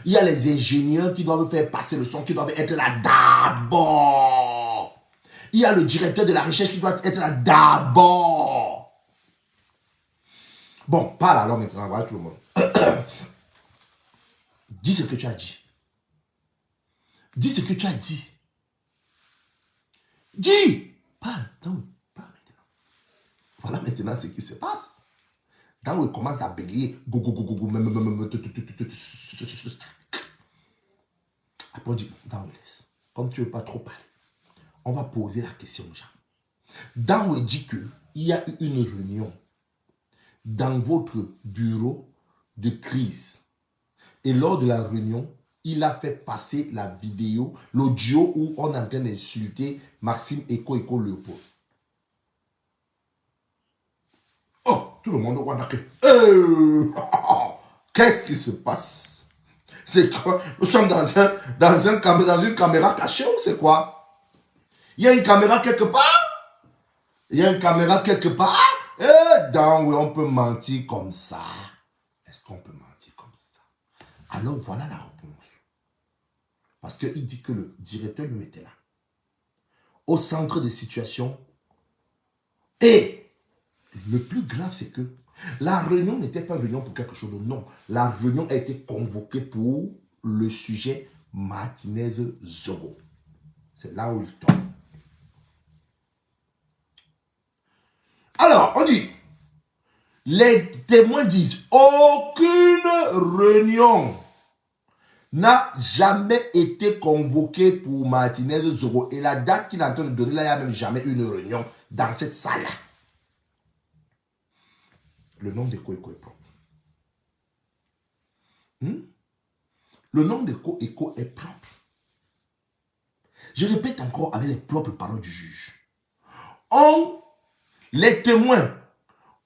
Il y a les ingénieurs qui doivent faire passer le son, qui doivent être là d'abord. Il y a le directeur de la recherche qui doit être là d'abord. Bon, parle alors maintenant, voilà tout le monde. Dis ce que tu as dit. Dis ce que tu as dit. Dis. Parle, non, parle maintenant. Voilà maintenant ce qui se passe. Quand il commence à bégayer, après on dit, dans le laisse. Comme tu ne veux pas trop parler, on va poser la question aux gens. Dans le dit qu'il y a eu une réunion dans votre bureau de crise. Et lors de la réunion, il a fait passer la vidéo, l'audio où on est en train d'insulter Maxime Eko Léopold. Oh, tout le monde voit qu'est-ce qui se passe? C'est quoi? Nous sommes dans une caméra cachée ou c'est quoi? Il y a une caméra quelque part? Il y a une caméra quelque part? Et dans où on peut mentir comme ça? Est-ce qu'on peut mentir comme ça? Alors voilà la réponse. Parce qu'il dit que le directeur lui était là. Au centre des situations. Et le plus grave, c'est que la réunion n'était pas une réunion pour quelque chose de non. La réunion a été convoquée pour le sujet Martinez Zoro. C'est là où il tombe. Alors, on dit, les témoins disent, aucune réunion n'a jamais été convoquée pour Martinez Zoro. Et la date qu'il est en train de donner, là, il n'y a même jamais une réunion dans cette salle-là. Le nom de Eko est propre. Le nom de Eko est propre. Je répète encore avec les propres paroles du juge. Les témoins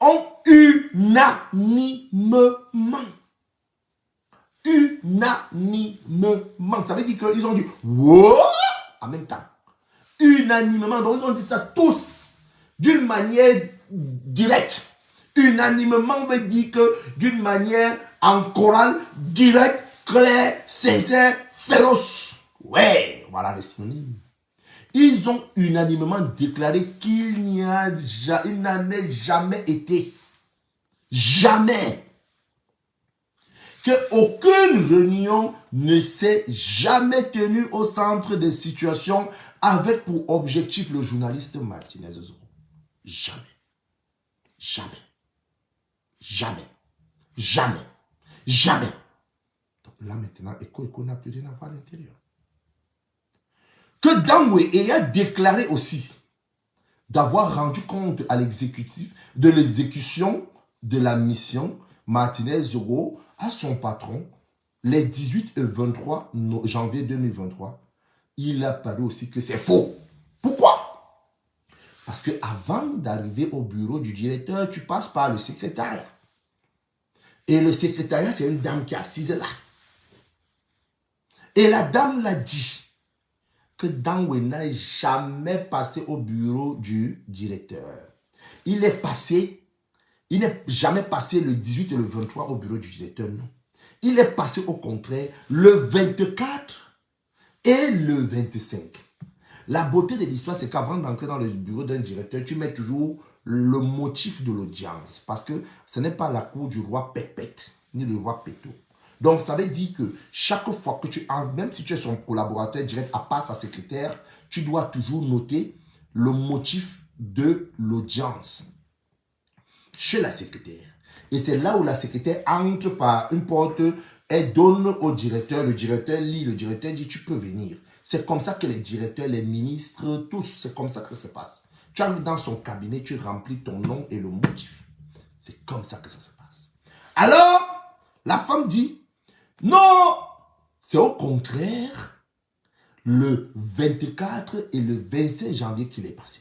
ont unanimement. Ça veut dire qu'ils ont dit wow en même temps. Unanimement. Donc ils ont dit ça tous d'une manière directe. Unanimement veut dire que d'une manière en chorale, directe, claire, sincère, féroce. Ouais, voilà les synonymes. Ils ont unanimement déclaré qu'il n'en est jamais été. Jamais. Qu'aucune réunion ne s'est jamais tenue au centre des situations avec pour objectif le journaliste Martinez Zoro. Jamais. Jamais. Jamais. Jamais. Jamais. Donc là maintenant, Eko n'a plus rien à voir à l'intérieur. Que Dangwe ait déclaré aussi d'avoir rendu compte à l'exécutif de l'exécution de la mission Martinez Zoro à son patron les 18 et 23 janvier 2023. Il a paru aussi que c'est faux. Pourquoi? Parce que avant d'arriver au bureau du directeur, tu passes par le secrétariat. Et le secrétariat, c'est une dame qui est assise là. Et la dame l'a dit que Dangwe n'a jamais passé au bureau du directeur. Il n'est jamais passé le 18 et le 23 au bureau du directeur, non. Il est passé au contraire le 24 et le 25. La beauté de l'histoire, c'est qu'avant d'entrer dans le bureau d'un directeur, tu mets toujours le motif de l'audience. Parce que ce n'est pas la cour du roi Pépette, ni le roi Péto. Donc, ça veut dire que chaque fois que même si tu es son collaborateur direct, à part sa secrétaire, tu dois toujours noter le motif de l'audience chez la secrétaire. Et c'est là où la secrétaire entre par une porte, elle donne au directeur, le directeur lit, le directeur dit tu peux venir. C'est comme ça que les directeurs, les ministres, tous, c'est comme ça que ça se passe. Tu arrives dans son cabinet, tu remplis ton nom et le motif. C'est comme ça que ça se passe. Alors, la femme dit non, c'est au contraire le 24 et le 25 janvier qu'il est passé.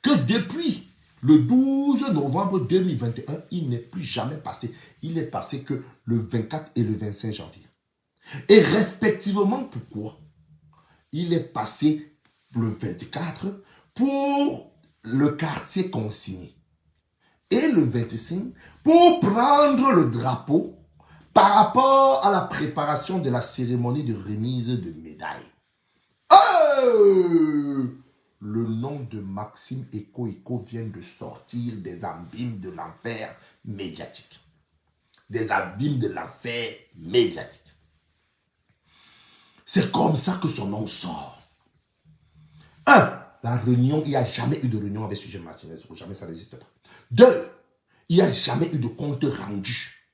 Que depuis le 12 novembre 2021, il n'est plus jamais passé. Il est passé que le 24 et le 25 janvier. Et respectivement, pourquoi il est passé le 24 pour le quartier consigné. Et le 25 pour prendre le drapeau par rapport à la préparation de la cérémonie de remise de médailles. Le nom de Maxime Eko vient de sortir des abîmes de l'enfer médiatique. Des abîmes de l'enfer médiatique. C'est comme ça que son nom sort. La réunion, il n'y a jamais eu de réunion avec sujet Martinez. Jamais, ça n'existe pas. 2, il n'y a jamais eu de compte rendu.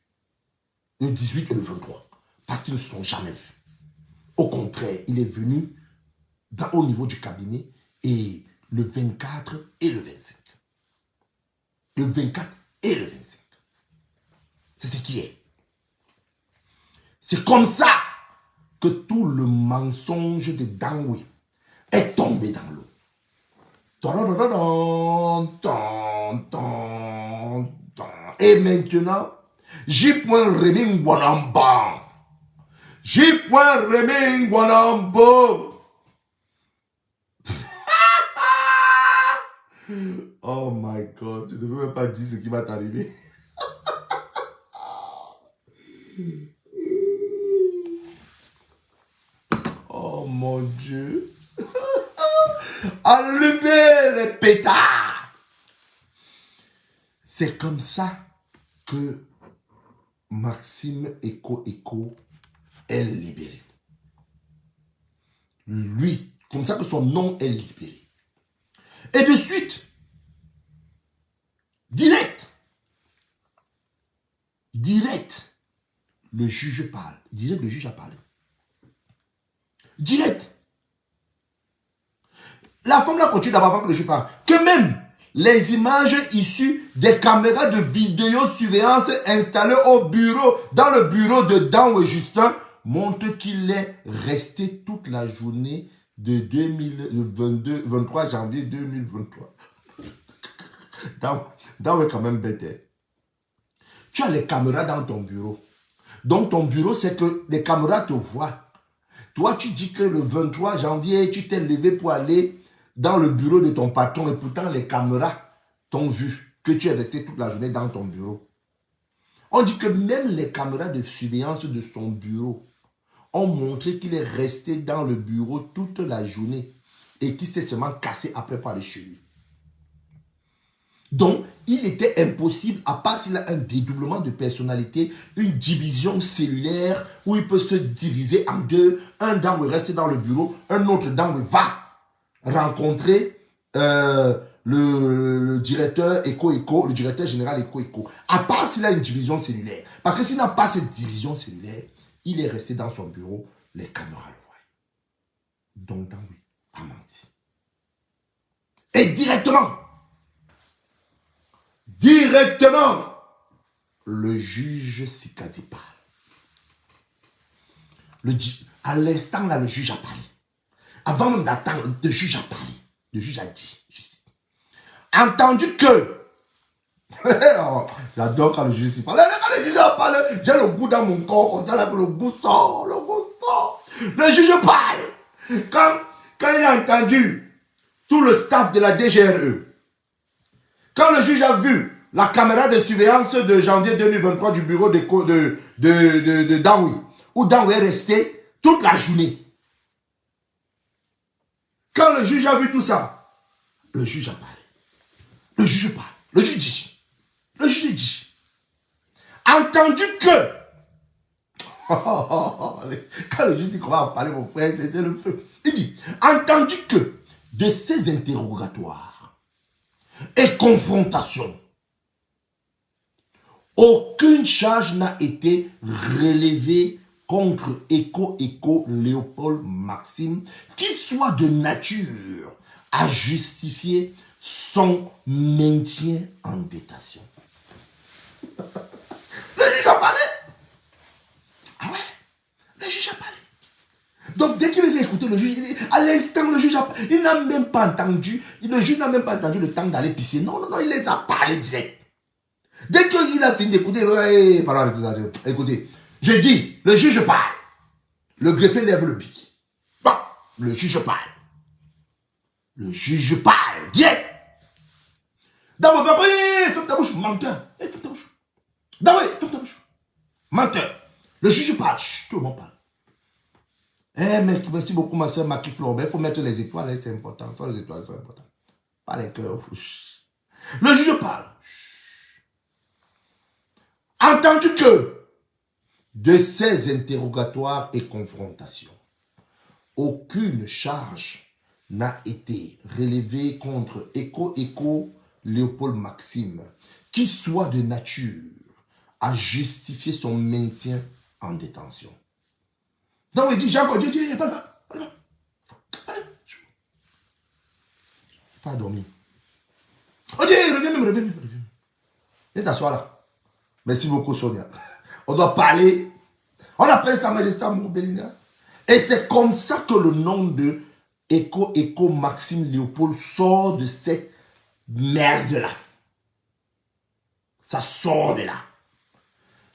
Le 18 et le 23. Parce qu'ils ne se sont jamais vus. Au contraire, il est venu au niveau du cabinet et le 24 et le 25. Le 24 et le 25. C'est ce qui est. C'est comme ça que tout le mensonge de Dangui est tombé dans l'eau. Et maintenant, J. Rémi Wanamba. J. Rémi Wanamba. Oh my God, je ne veux même pas dire ce qui va t'arriver. Oh mon Dieu. Allumez les pétards. C'est comme ça que Maxime Eko est libéré. Lui, comme ça que son nom est libéré. Et de suite, direct, le juge parle. Direct, le juge a parlé. Direct. La femme là continue d'abord avant que le juge parle. Que même les images issues des caméras de vidéosurveillance installées au bureau, dans le bureau de Dan et Justin, montrent qu'il est resté toute la journée de 23 janvier 2023. Dan est quand même bête. Tu as les caméras dans ton bureau. Donc ton bureau, c'est que les caméras te voient. Toi, tu dis que le 23 janvier, tu t'es levé pour aller dans le bureau de ton patron et pourtant les caméras t'ont vu que tu es resté toute la journée dans ton bureau. On dit que même les caméras de surveillance de son bureau ont montré qu'il est resté dans le bureau toute la journée et qu'il s'est seulement cassé après pour aller chez lui. Donc, il était impossible, à part s'il a un dédoublement de personnalité, une division cellulaire où il peut se diviser en deux. Un Dan reste dans le bureau, un autre Dan va rencontrer le directeur le directeur général Eko. À part s'il a une division cellulaire. Parce que s'il n'a pas cette division cellulaire, il est resté dans son bureau, les caméras le voient. Donc, Dan a menti. Et directement, le juge Sikadi parle. À l'instant là, le juge a parlé. Avant même d'attendre, le juge a parlé. Le juge a dit, je cite, entendu que, j'adore quand le juge parle. Quand le juge a parlé, j'ai le goût dans mon corps, comme ça là que le goût sort, Le juge parle. Quand il a entendu tout le staff de la DGRE, quand le juge a vu la caméra de surveillance de janvier 2023 du bureau de Danwi, où Danwi est resté toute la journée. Quand le juge a vu tout ça, le juge a parlé. Le juge parle. Le juge dit. Entendu que. Quand le juge commence à parler, mon frère, c'est le feu. Il dit, entendu que de ces interrogatoires et confrontations, aucune charge n'a été relevée contre Eko Léopold Maxime qui soit de nature à justifier son maintien en détention. Le juge a parlé. Ah ouais, le juge a parlé. Donc dès qu'il les a écoutés, le juge, à l'instant, le juge il n'a même pas entendu, le juge n'a même pas entendu le temps d'aller pisser. Non, il les a parlé direct. Dès qu'il a fini d'écouter, écoutez, je dis, le juge parle. Le greffier lève le pic. Bah, le juge parle. Le juge parle. Direct. Dans mon ferme ta bouche, menteur. Ferme ta bouche. Ferme ta bouche. Menteur. Le juge parle. Chut, tout le monde parle. Merci beaucoup, ma soeur Macky Florent. Il faut mettre les étoiles, c'est important. Les étoiles sont importantes. Pas les cœurs. Le juge parle. Entendu que de ces interrogatoires et confrontations, aucune charge n'a été relevée contre Eko Léopold Maxime qui soit de nature à justifier son maintien en détention. Donc il dit, j'ai encore dit, pas dormi. On dit, reviens. Viens t'asseoir là. Merci beaucoup, Sonia. On doit parler. On appelle Sa Majesté Amourou Belinga. Et c'est comme ça que le nom de Eko Maxime Léopold sort de cette merde-là. Ça sort de là.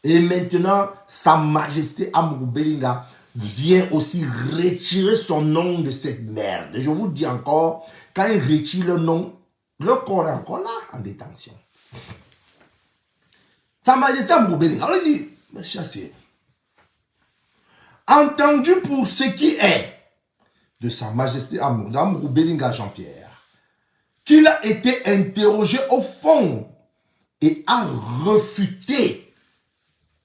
Et maintenant, Sa Majesté Amourou Belinga vient aussi retirer son nom de cette merde. Je vous dis encore, quand il retire le nom, le corps est encore là, en détention. Sa Majesté Amourou Belinga, on dit, mais chassez. Entendu pour ce qui est de Sa Majesté Amourou Belinga Jean-Pierre, qu'il a été interrogé au fond et a refuté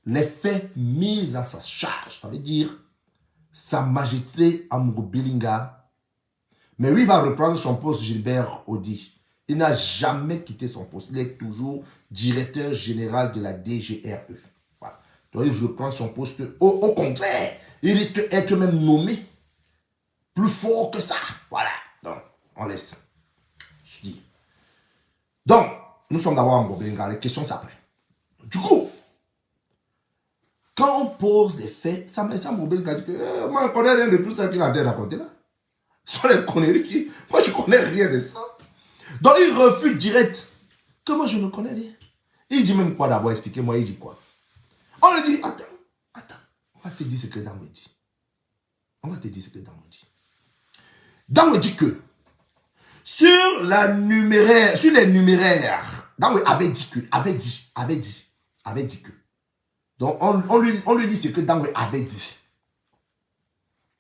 les faits mis à sa charge. Ça veut dire, Sa Majesté Amourou Belinga, mais lui va reprendre son poste, Gilbert Audi. Il n'a jamais quitté son poste. Il est toujours directeur général de la DGRE. Voilà. Donc il reprend son poste. Au contraire, il risque d'être même nommé plus fort que ça. Voilà. Donc, on laisse. Je dis. Donc, nous sommes d'abord en Belinga. Les questions, c'est après. Du coup, quand on pose des faits, ça me semble Belinga dit que moi, je ne connais rien de tout ça qu'il a raconté là. Ce sont les conneries qui... Moi, je ne connais rien de ça. Donc, il refuse direct. Que moi, je ne connais rien. Il dit même quoi d'abord? Expliquez-moi, il dit quoi? On lui dit, attends. On va te dire ce que Dan me dit. Dan me dit que sur les numéraires, Dan avait dit que. Donc, on lui dit ce que Dan avait dit.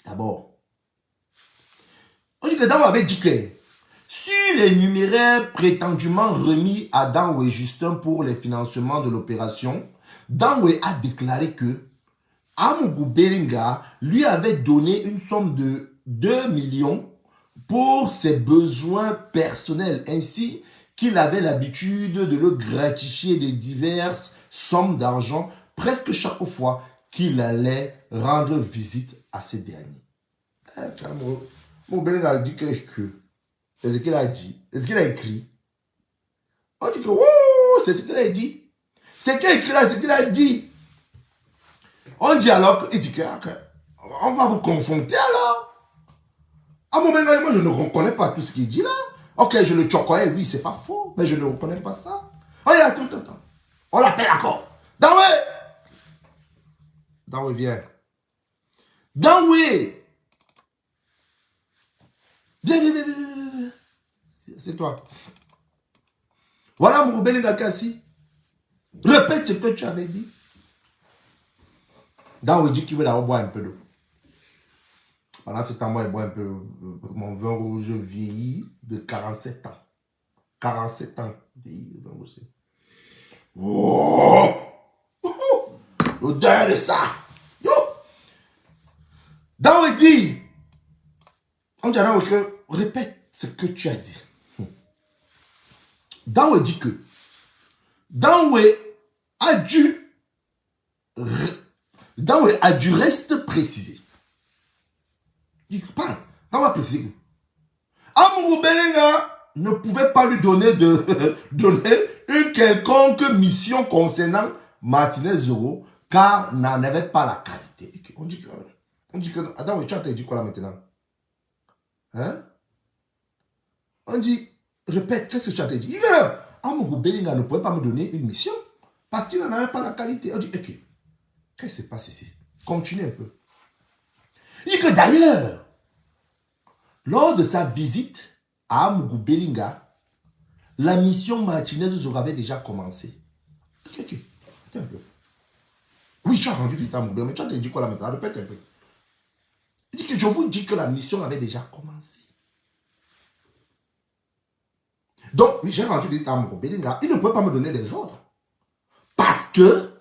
D'abord, on dit que Dan avait dit que sur les numéraires prétendument remis à Danwe Justin pour les financements de l'opération, Danwe a déclaré que Amourou Belinga lui avait donné une somme de 2 millions pour ses besoins personnels, ainsi qu'il avait l'habitude de le gratifier de diverses sommes d'argent presque chaque fois qu'il allait rendre visite à ces derniers. Amourou Belinga a dit que c'est ce qu'il a dit. C'est ce qu'il a écrit. On dit que, oh, c'est ce qu'il a dit. C'est ce qu'il a écrit là, c'est ce qu'il a dit. On dit alors qu'il dit que, on va vous confronter alors. À mon moment, moi, je ne reconnais pas tout ce qu'il dit là. Ok, je le chocoye, oui, c'est pas faux, mais je ne reconnais pas ça. Oh, attends. On l'appelle encore. Danwe, viens. Danwe. Viens. C'est toi. Voilà mon Belinga Kassi. Répète ce que tu avais dit. Danwe dit qu'il veut d'abord boire un peu d'eau. Pendant ce temps, moi, je bois un peu mon vin rouge vieilli de 47 ans. 47 ans vieilli, le vin rouge. Oh! L'odeur de ça. Yo! Danwe dit. On dit à Danwe que répète ce que tu as dit. Danwe dit que Danwe a dû rester préciser. Il parle. Danwe a précisé que Amourou Belinga ne pouvait pas lui donner une quelconque mission concernant Martinez Zoro car n'en avait pas la qualité. On dit que Danwe, tu as dit quoi là maintenant? Hein? On dit, répète, qu'est-ce que tu as dit? Amourou Belinga ne pouvait pas me donner une mission parce qu'il n'en avait pas la qualité. On dit, ok, qu'est-ce qui se passe ici? Continue un peu. Il dit que d'ailleurs, lors de sa visite à Amougou Belinga, la mission Martinez Zoro avait déjà commencé. Attends un peu. Oui, tu as rendu visite à Amougou Belinga, mais tu as dit quoi là maintenant? Répète un peu. Il dit que je vous dis que la mission avait déjà commencé. Donc, oui, j'ai rendu visite à Amougou Belinga. Il ne peut pas me donner des ordres. Parce que,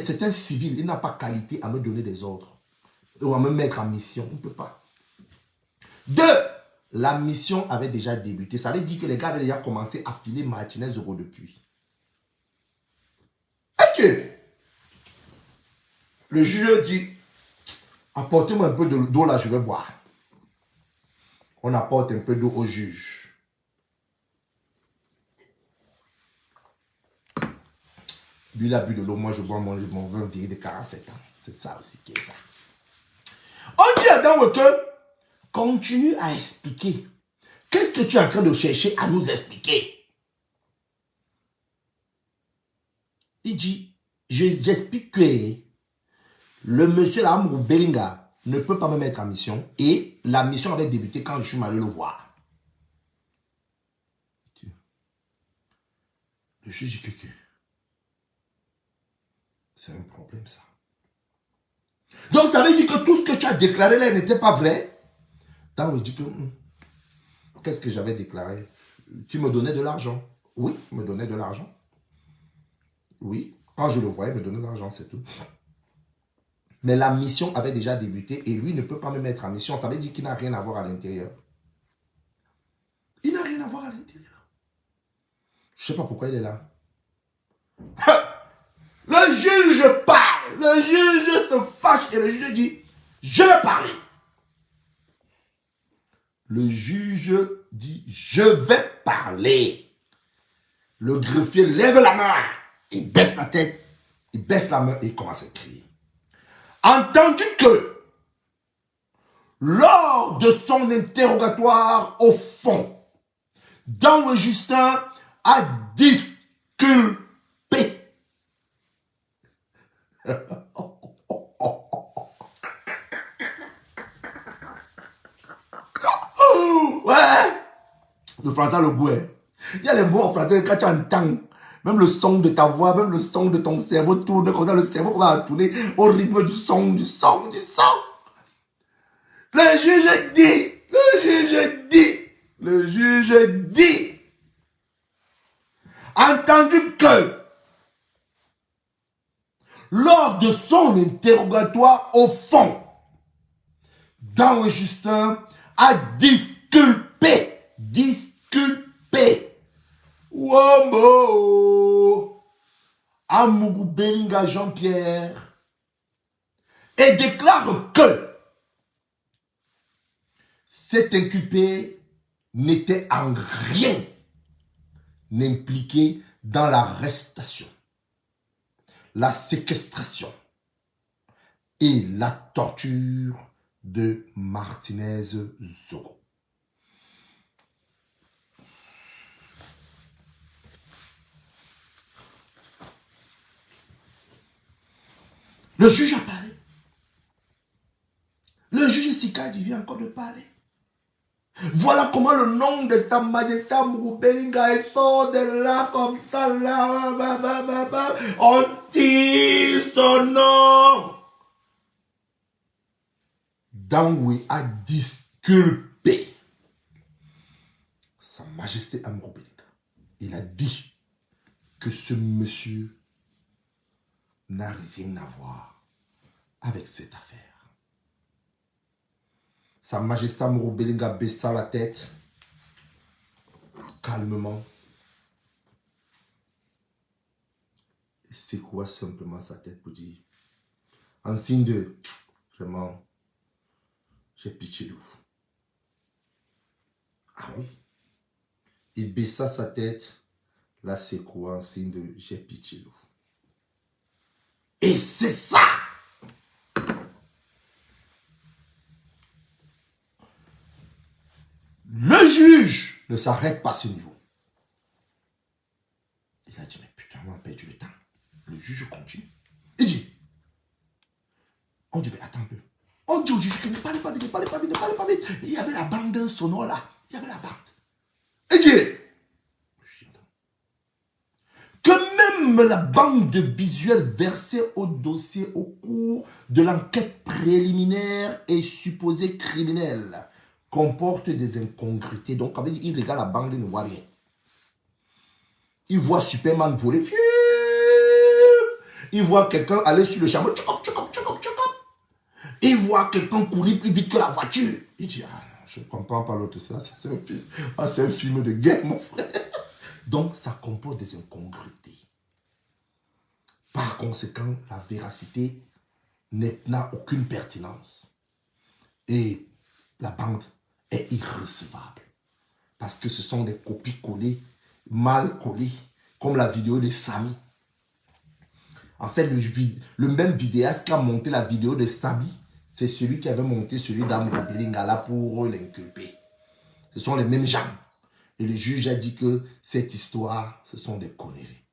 c'est un civil, il n'a pas qualité à me donner des ordres. Ou à me mettre en mission. On ne peut pas. Deux, la mission avait déjà débuté. Ça veut dire que les gars avaient déjà commencé à filer Martinez Zoro depuis. Ok. Le juge dit, apportez-moi un peu d'eau là, je vais boire. On apporte un peu d'eau au juge. Lui, il a bu de l'eau, moi je bois mon vin vieilli de 47 ans. C'est ça aussi qui est ça. On dit à Dan Weke, continue à expliquer. Qu'est-ce que tu es en train de chercher à nous expliquer? Il dit, j'explique que le monsieur Amougou Belinga ne peut pas me mettre en mission et la mission avait débuté quand je suis allé le voir. Le juge dit que c'est un problème ça. Donc ça veut dire que tout ce que tu as déclaré là n'était pas vrai. Donc je dis que qu'est-ce que j'avais déclaré? Tu me donnais de l'argent. Oui, il me donnait de l'argent. Oui, quand je le voyais, il me donnait de l'argent, c'est tout. Mais la mission avait déjà débuté et lui ne peut pas me mettre en mission. Ça veut dire qu'il n'a rien à voir à l'intérieur. Il n'a rien à voir à l'intérieur. Je ne sais pas pourquoi il est là. Le juge parle. Le juge se fâche et le juge dit, je vais parler. Le juge dit, je vais parler. Le greffier lève la main. Il baisse la tête. Il baisse la main et il commence à crier. Entendu que, lors de son interrogatoire au fond, Dan Le Justin a disculpé. Ouais. Le français, le goût. Il y a les mots en français, quand tu entends, même le son de ta voix, même le son de ton cerveau tourne comme ça, le cerveau va tourner au rythme du son, du son, du son. Le juge dit, le juge dit, le juge dit, entendu que, lors de son interrogatoire au fond, Dan Le Justin a disculpé, Wombo, Amougou Belinga Jean-Pierre, et déclare que cet inculpé n'était en rien impliqué dans l'arrestation, la séquestration et la torture de Martinez Zoro. Le juge a parlé. Le juge Sika dit vient encore de parler. Voilà comment le nom de sa majesté Amougou Belinga sort de là comme ça. Là, on tire son nom. Dangwe a disculpé sa majesté Amougou Belinga. Il a dit que ce monsieur n'a rien à voir avec cette affaire. Sa majesté Amougou Belinga baissa la tête calmement et secoua simplement sa tête pour dire, en signe de vraiment, j'ai pitié de vous. Ah oui. Il baissa sa tête, la secoua en signe de j'ai pitié de vous. Et c'est ça. Le juge ne s'arrête pas à ce niveau. Il a dit, mais putain, on a perdu le temps. Le juge continue. Il dit, dit au juge que ne parlez pas vite, ne parlez pas vite, ne parlez pas vite. Il y avait la bande sonore là. Il y avait la bande. Et dit que même la bande visuelle versée au dossier au cours de l'enquête préliminaire et supposée criminelle comporte des incongruités. Donc, quand il regarde la bande, il ne voit rien. Il voit Superman voler. Il voit quelqu'un aller sur le chameau. Il voit quelqu'un courir plus vite que la voiture. Il dit, ah, je ne comprends pas l'autre. Ça, c'est un film. Ah, c'est un film de guerre, mon frère. Donc, ça comporte des incongruités. Par conséquent, la véracité n'a aucune pertinence. Et la bande est irrecevable. Parce que ce sont des copies collées, mal collées, comme la vidéo de Samy. En fait, le même vidéaste qui a monté la vidéo de Samy, c'est celui qui avait monté celui d'Amogo Belingala pour l'inculper. Ce sont les mêmes gens. Et le juge a dit que cette histoire, ce sont des conneries.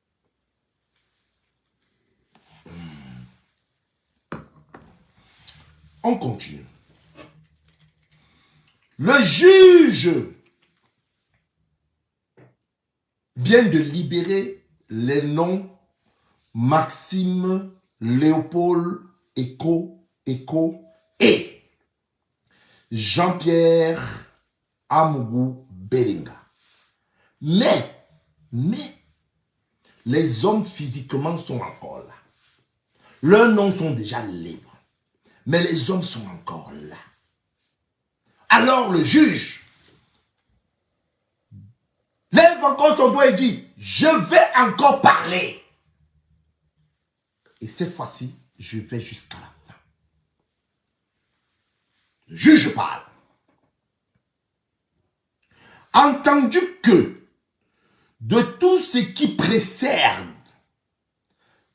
On continue. Le juge vient de libérer les noms Maxime, Léopold, Eco et Jean-Pierre Amougou Belinga. Mais, les hommes physiquement sont encore là. Leurs noms sont déjà libres. Mais les hommes sont encore là. Alors le juge lève encore son doigt et dit, je vais encore parler. Et cette fois-ci, je vais jusqu'à la fin. Le juge parle. Entendu que de tout ce qui précède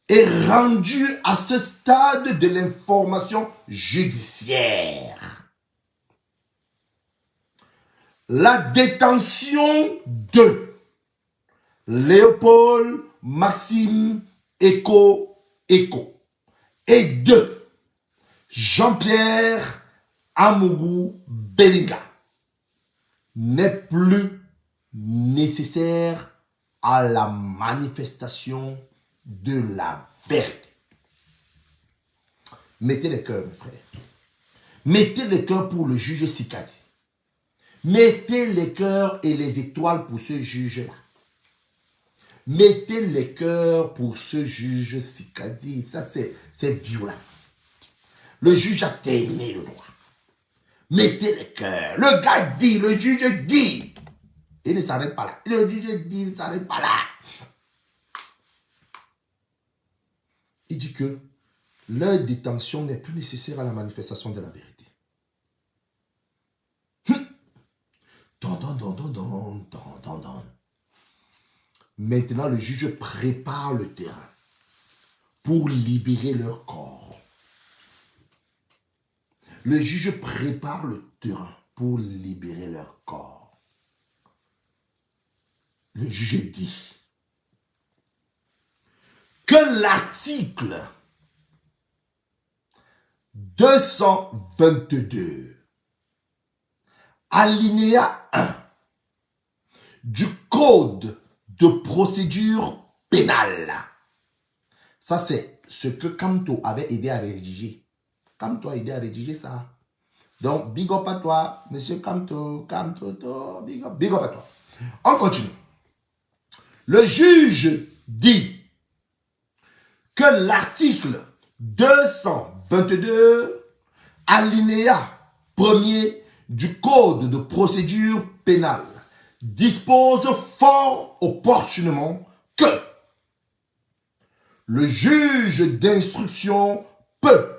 est rendu à ce stade de l'information judiciaire, la détention de Léopold Maxime Eco et de Jean-Pierre Amougou Belinga n'est plus nécessaire à la manifestation de la vérité. Mettez les cœurs, mes frères. Mettez les cœurs pour le juge Sikadi. Mettez les cœurs et les étoiles pour ce juge-là. Mettez les cœurs pour ce juge Sikadi. Ça, c'est violent. Le juge a terminé le droit. Mettez les cœurs. Le gars dit, le juge dit. Il ne s'arrête pas là. Le juge dit, il ne s'arrête pas là. Il dit que leur détention n'est plus nécessaire à la manifestation de la vérité. Maintenant, le juge prépare le terrain pour libérer leur corps. Le juge prépare le terrain pour libérer leur corps. Le juge dit que l'article 222, alinéa 1 du Code de procédure pénale, ça c'est ce que Kamto avait aidé à rédiger. Kamto a aidé à rédiger ça. Donc, big up à toi, monsieur Kamto, big up à toi. On continue. Le juge dit que l'article 222, alinéa 1er du Code de procédure pénale dispose fort opportunément que le juge d'instruction peut,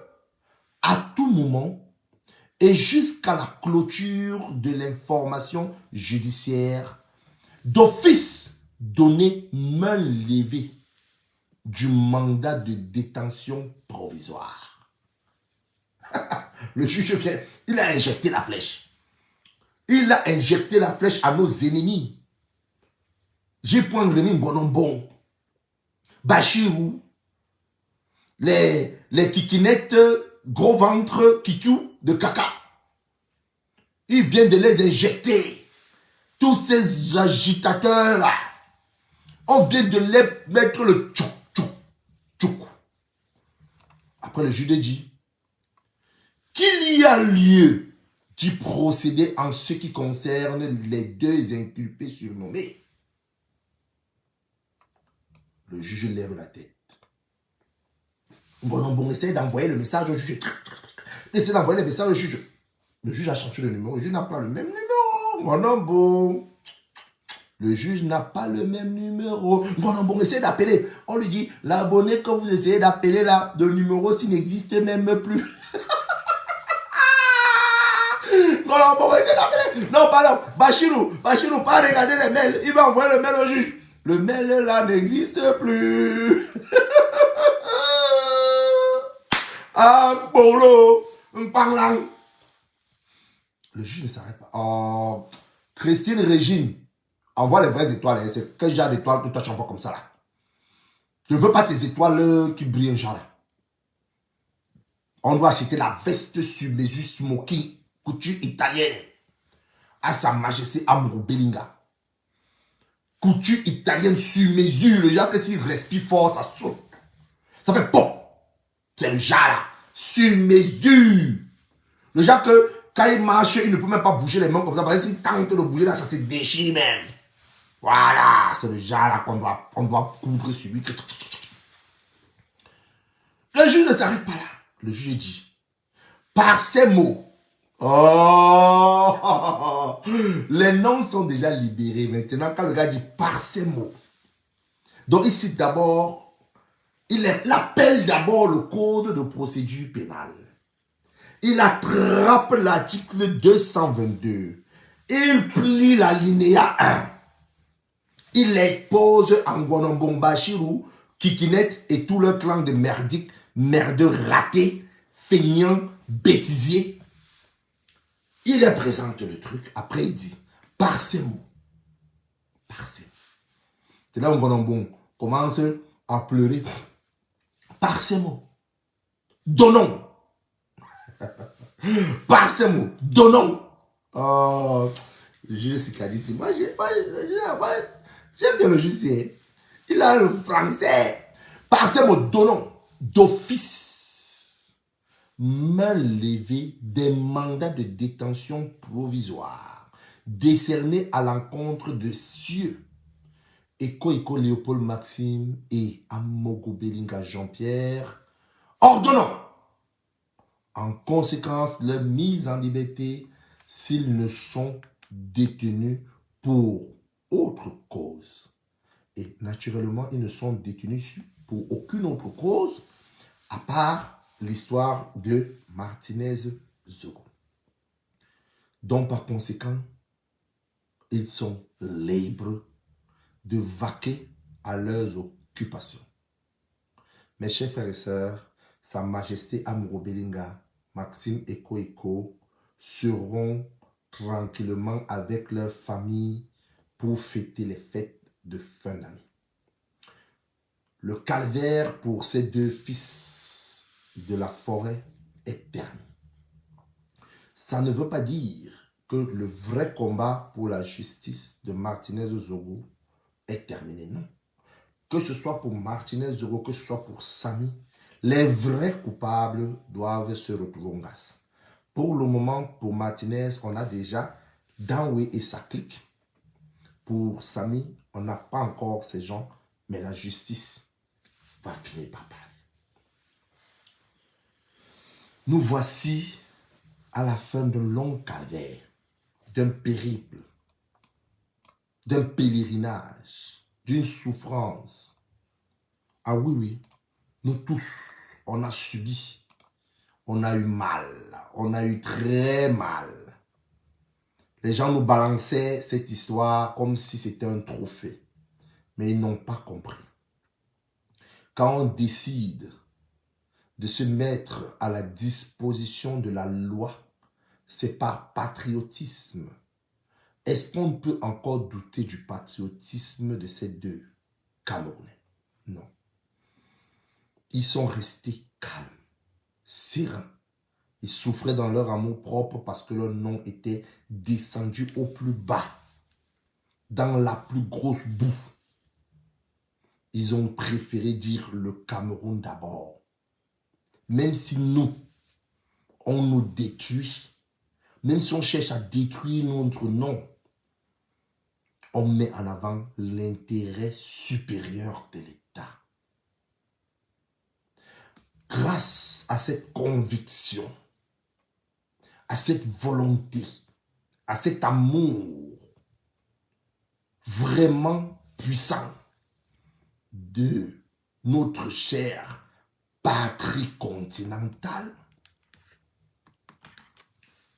à tout moment et jusqu'à la clôture de l'information judiciaire, d'office donner main levée du mandat de détention provisoire. Le juge vient, il a injecté la flèche. Il a injecté la flèche à nos ennemis. J'ai point Rémi Bonombon, Bachirou, les kikinettes gros ventre kikou de caca. Il vient de les injecter. Tous ces agitateurs-là, on vient de les mettre le tchouk, tchouk, tchouk. Après, le juge dit qu'il y a lieu d'y procéder en ce qui concerne les deux inculpés surnommés. Le juge lève la tête. Bon, essaye d'envoyer le message au juge. Essaye d'envoyer le message au juge. Le juge a changé le numéro. Le juge n'a pas le même numéro. Bon. Le juge n'a pas le même numéro. Bon, essaye d'appeler. On lui dit, l'abonné que vous essayez d'appeler là, le numéro s'il n'existe même plus. Bon, essaye d'appeler. Non, pardon. Bachirou, pas regarder les mails. Il va envoyer le mail au juge. Le mail là n'existe plus. Ah, bolo, un parlant. Le juge ne s'arrête pas. Oh, Christine Régine, envoie les vraies étoiles. C'est quel genre d'étoiles que toi tu envoies comme ça là? Je ne veux pas tes étoiles qui brillent un genre là. On doit acheter la veste sur mesure smoking, couture italienne, à Sa Majesté Amuro Belinga. Couture italienne sur mesure. Le genre que s'il respire fort, ça saute. Ça fait pop. C'est le genre là, sur mesure. Le genre que quand il marche, il ne peut même pas bouger les mains comme ça. Parce que s'il tente de bouger là, ça se déchire même. Voilà, c'est le genre là qu'on doit coudre sur lui. Le juge ne s'arrête pas là. Le juge dit, par ces mots, oh, les noms sont déjà libérés. Maintenant, quand le gars dit par ces mots, donc il cite d'abord, il appelle d'abord le code de procédure pénale. Il attrape l'article 222. Il plie l'alinéa 1. Il l'expose en Ngonombong Bachirou, Kikinet et tout leur clan de merdiques, merdeux, ratés, feignants, bêtisiers. Il leur présente le truc. Après, il dit, par ces mots. Par ces mots. C'est là où Ngonombong commence à pleurer. Par ces mots. Donnons. Par ces mots. Donnons. Oh, le juge Sikadissi. Moi, j'aime bien le juge. Il a le français. Par ces mots, donnons d'office main levée des mandats de détention provisoire décernés à l'encontre de Sieux Eko Léopold Maxime et Amogo Belinga Jean-Pierre, ordonnons en conséquence leur mise en liberté s'ils ne sont détenus pour autre cause. Et naturellement, ils ne sont détenus pour aucune autre cause à part l'histoire de Martinez Zogo. Donc, par conséquent, ils sont libres de vaquer à leurs occupations. Mes chers frères et sœurs, Sa Majesté Amuro Belinga, Maxime Eko seront tranquillement avec leur famille pour fêter les fêtes de fin d'année. Le calvaire pour ces deux fils de la forêt est terminé. Ça ne veut pas dire que le vrai combat pour la justice de Martinez Zogo est terminé, non. Que ce soit pour Martinez Zogo, que ce soit pour Samy, les vrais coupables doivent se retrouver en grâce. Pour le moment, pour Martinez, on a déjà Danwe et sa clique. Pour Samy, on n'a pas encore ces gens, mais la justice va finir par parler. Nous voici à la fin d'un long calvaire, d'un périple, d'un pèlerinage, d'une souffrance. Ah oui, nous tous, on a subi, on a eu mal, on a eu très mal. Les gens nous balançaient cette histoire comme si c'était un trophée, mais ils n'ont pas compris. Quand on décide de se mettre à la disposition de la loi, c'est par patriotisme. Est-ce qu'on peut encore douter du patriotisme de ces deux Camerounais? Non. Ils sont restés calmes, sereins, Ils souffraient dans leur amour propre parce que leur nom était descendu au plus bas, dans la plus grosse boue. Ils ont préféré dire le Cameroun d'abord. Même si nous, on nous détruit, même si on cherche à détruire notre nom, on met en avant l'intérêt supérieur de l'État. Grâce à cette conviction, à cette volonté, à cet amour vraiment puissant de notre chère patrie continentale,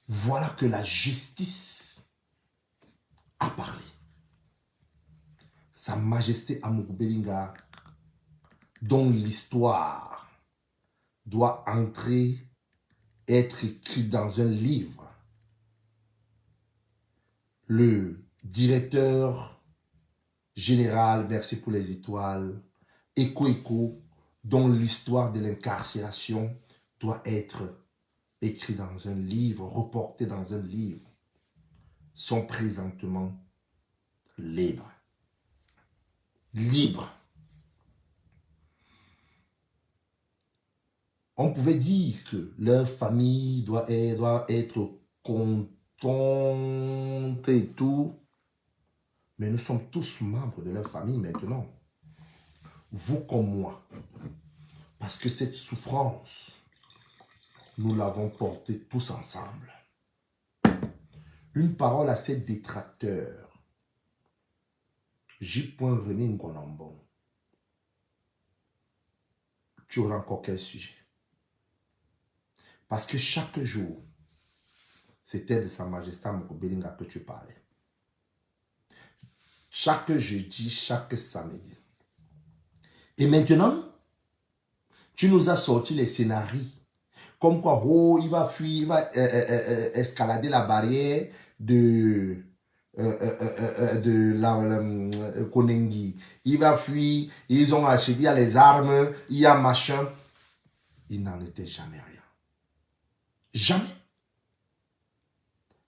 voilà que la justice a parlé. Sa Majesté Amourou Bellinga, dont l'histoire doit être écrite dans un livre. Le directeur général, merci pour les étoiles, Eko, dont l'histoire de l'incarcération doit être écrite dans un livre, reportée dans un livre, sont présentement libres. Libres. On pouvait dire que leur famille doit être contente et tout, mais nous sommes tous membres de leur famille maintenant. Vous comme moi. Parce que cette souffrance, nous l'avons portée tous ensemble. Une parole à ces détracteurs. J. René Ngonambon. Tu auras encore quel sujet? Parce que chaque jour, c'était de Sa Majesté Amourou Bellinga que tu parlais. Chaque jeudi, chaque samedi. Et maintenant, tu nous as sorti les scénarios. Comme quoi, oh, il va fuir, il va escalader la barrière de la Konengi. Il va fuir, ils ont acheté, il y a les armes, il y a machin. Il n'en était jamais rien. Jamais.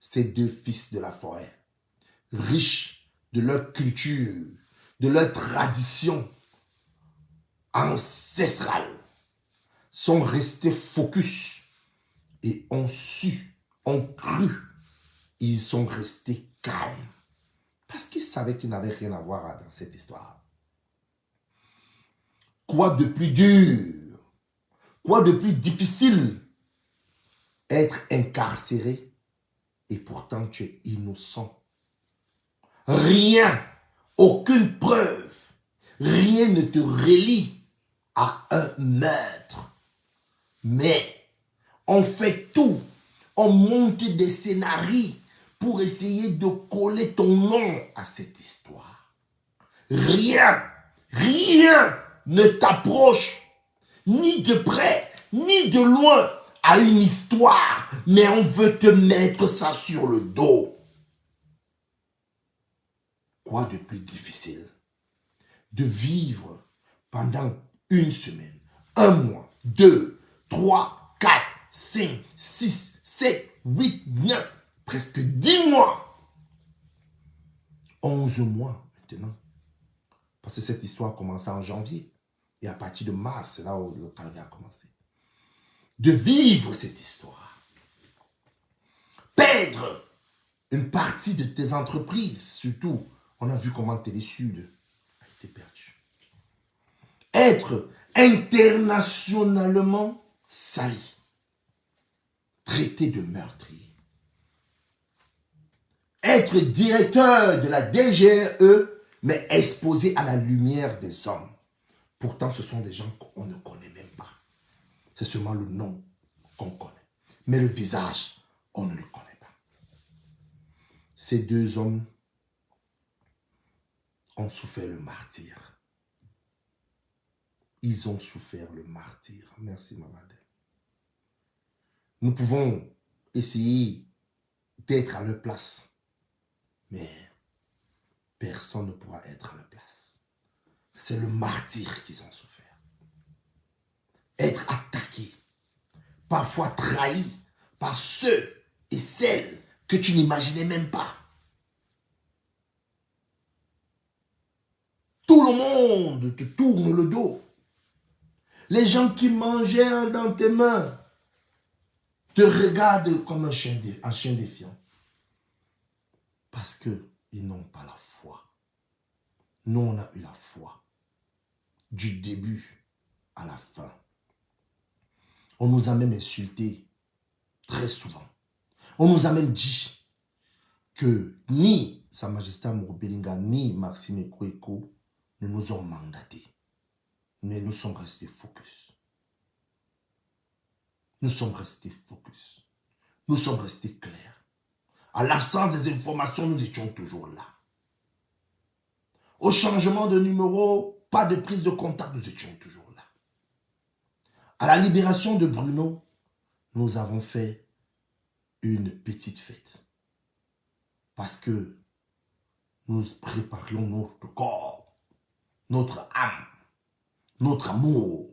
Ces deux fils de la forêt, riches de leur culture, de leur tradition ancestrale, sont restés focus et ont cru, ils sont restés calmes parce qu'ils savaient qu'ils n'avaient rien à voir dans cette histoire. Quoi de plus dur, quoi de plus difficile, être incarcéré et pourtant tu es innocent. Rien, aucune preuve, rien ne te relie à un meurtre. Mais on fait tout, on monte des scénarios pour essayer de coller ton nom à cette histoire. Rien ne t'approche, ni de près, ni de loin, à une histoire, mais on veut te mettre ça sur le dos. Quoi de plus difficile de vivre pendant une semaine, un mois, 2, 3, 4, 5, 6, 7, 8, 9, presque 10 mois, 11 mois maintenant. Parce que cette histoire a commencé en janvier. Et à partir de mars, c'est là où le travail a commencé. De vivre cette histoire. Perdre une partie de tes entreprises, surtout. On a vu comment Télésud a été perdu. Être internationalement sali. Traité de meurtrier. Être directeur de la DGE, mais exposé à la lumière des hommes. Pourtant, ce sont des gens qu'on ne connaît même pas. C'est seulement le nom qu'on connaît. Mais le visage, on ne le connaît pas. Ces deux hommes ont souffert le martyre. Ils ont souffert le martyre. Merci, Maman. Nous pouvons essayer d'être à leur place. Mais personne ne pourra être à leur place. C'est le martyre qu'ils ont souffert. Être attaqué, parfois trahi, par ceux et celles que tu n'imaginais même pas. Tout le monde te tourne le dos. Les gens qui mangeaient dans tes mains te regardent comme un chien défiant. Parce qu'ils n'ont pas la foi. Nous, on a eu la foi. Du début à la fin. On nous a même insultés très souvent. On nous a même dit que ni Sa Majesté Amuro Bellinga ni Maxime Ekoeko ne nous ont mandatés. Mais nous sommes restés focus. Nous sommes restés focus. Nous sommes restés clairs. À l'absence des informations, nous étions toujours là. Au changement de numéro, pas de prise de contact, nous étions toujours là. À la libération de Bruno, nous avons fait une petite fête. Parce que nous préparions notre corps, notre âme, notre amour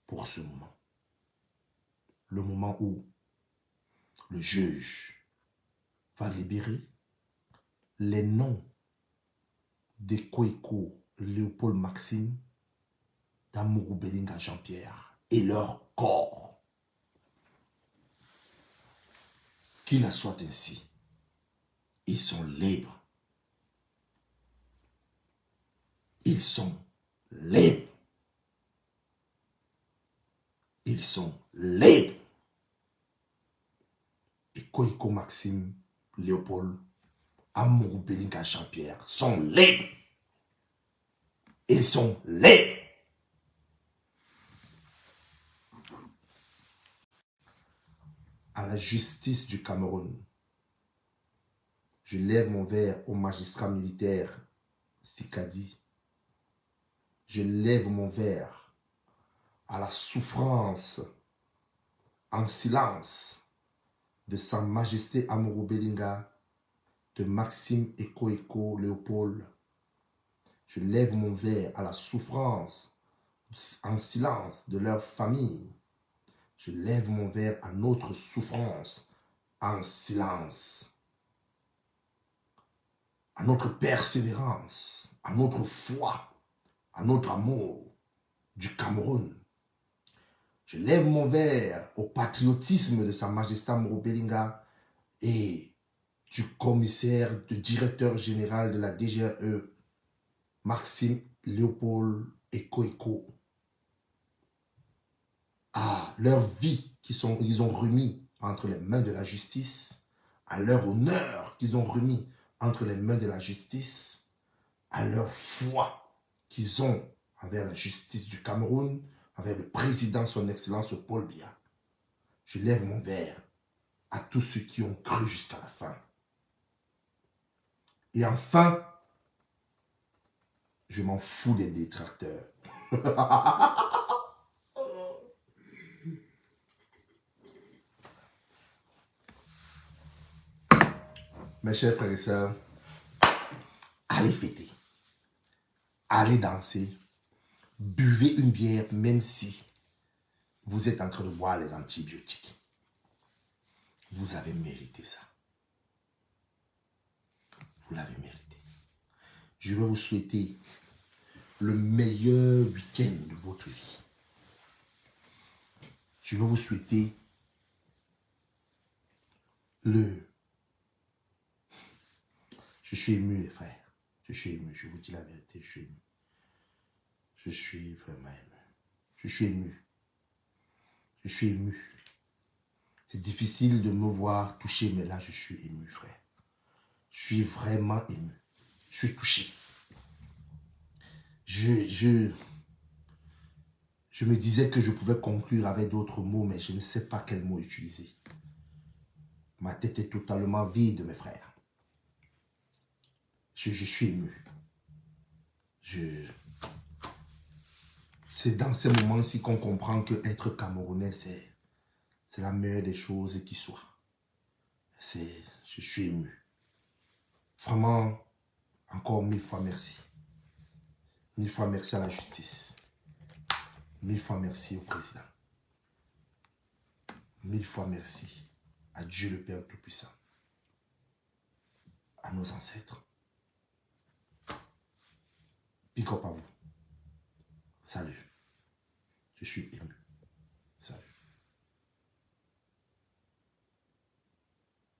pour ce moment. Le moment où le juge va libérer les noms d'Ekoeko, Léopold Maxime, d'Amuro Bellinga Jean-Pierre et leur corps. Qu'il en soit ainsi. Ils sont libres. Ils sont libres. Ils sont libres. Ekoeko Maxime, Léopold, Amuro Bellinga Jean-Pierre sont libres. Ils sont libres. À la justice du Cameroun, je lève mon verre au magistrat militaire Sikadi. Je lève mon verre à la souffrance en silence de Sa Majesté Amuro Bellinga, de Maxime Ekoeko Léopold. Je lève mon verre à la souffrance en silence de leur famille. Je lève mon verre à notre souffrance en silence, à notre persévérance, à notre foi, à notre amour du Cameroun. Je lève mon verre au patriotisme de Sa Majesté Amuro Bellinga et du commissaire, du directeur général de la DGE, Maxime Léopold Ekoeko, à leur vie qu'ils ont remis entre les mains de la justice, à leur honneur qu'ils ont remis entre les mains de la justice, à leur foi qu'ils ont envers la justice du Cameroun, envers le président, son excellence Paul Biya. Je lève mon verre à tous ceux qui ont cru jusqu'à la fin. Et enfin, je m'en fous des détracteurs. Mes chers frères et sœurs, allez fêter, allez danser, buvez une bière même si vous êtes en train de boire les antibiotiques. Vous avez mérité ça. Vous l'avez mérité. Je vais vous souhaiter le meilleur week-end de votre vie. Je vais vous souhaiter Je suis ému, les frères. Je suis ému. Je vous dis la vérité, je suis ému. Je suis vraiment ému. Je suis ému. Je suis ému. C'est difficile de me voir touché, mais là, je suis ému, frère. Je suis vraiment ému. Je suis touché. Je me disais que je pouvais conclure avec d'autres mots, mais je ne sais pas quel mot utiliser. Ma tête est totalement vide, mes frères. Je suis ému. C'est dans ces moments-ci qu'on comprend que être Camerounais, c'est la meilleure des choses qui soit. Je suis ému. Vraiment, encore 1000 fois merci. 1000 fois merci à la justice. 1000 fois merci au président. 1000 fois merci à Dieu le Père Tout-Puissant, à nos ancêtres. Pick up à vous. Salut. Je suis ému.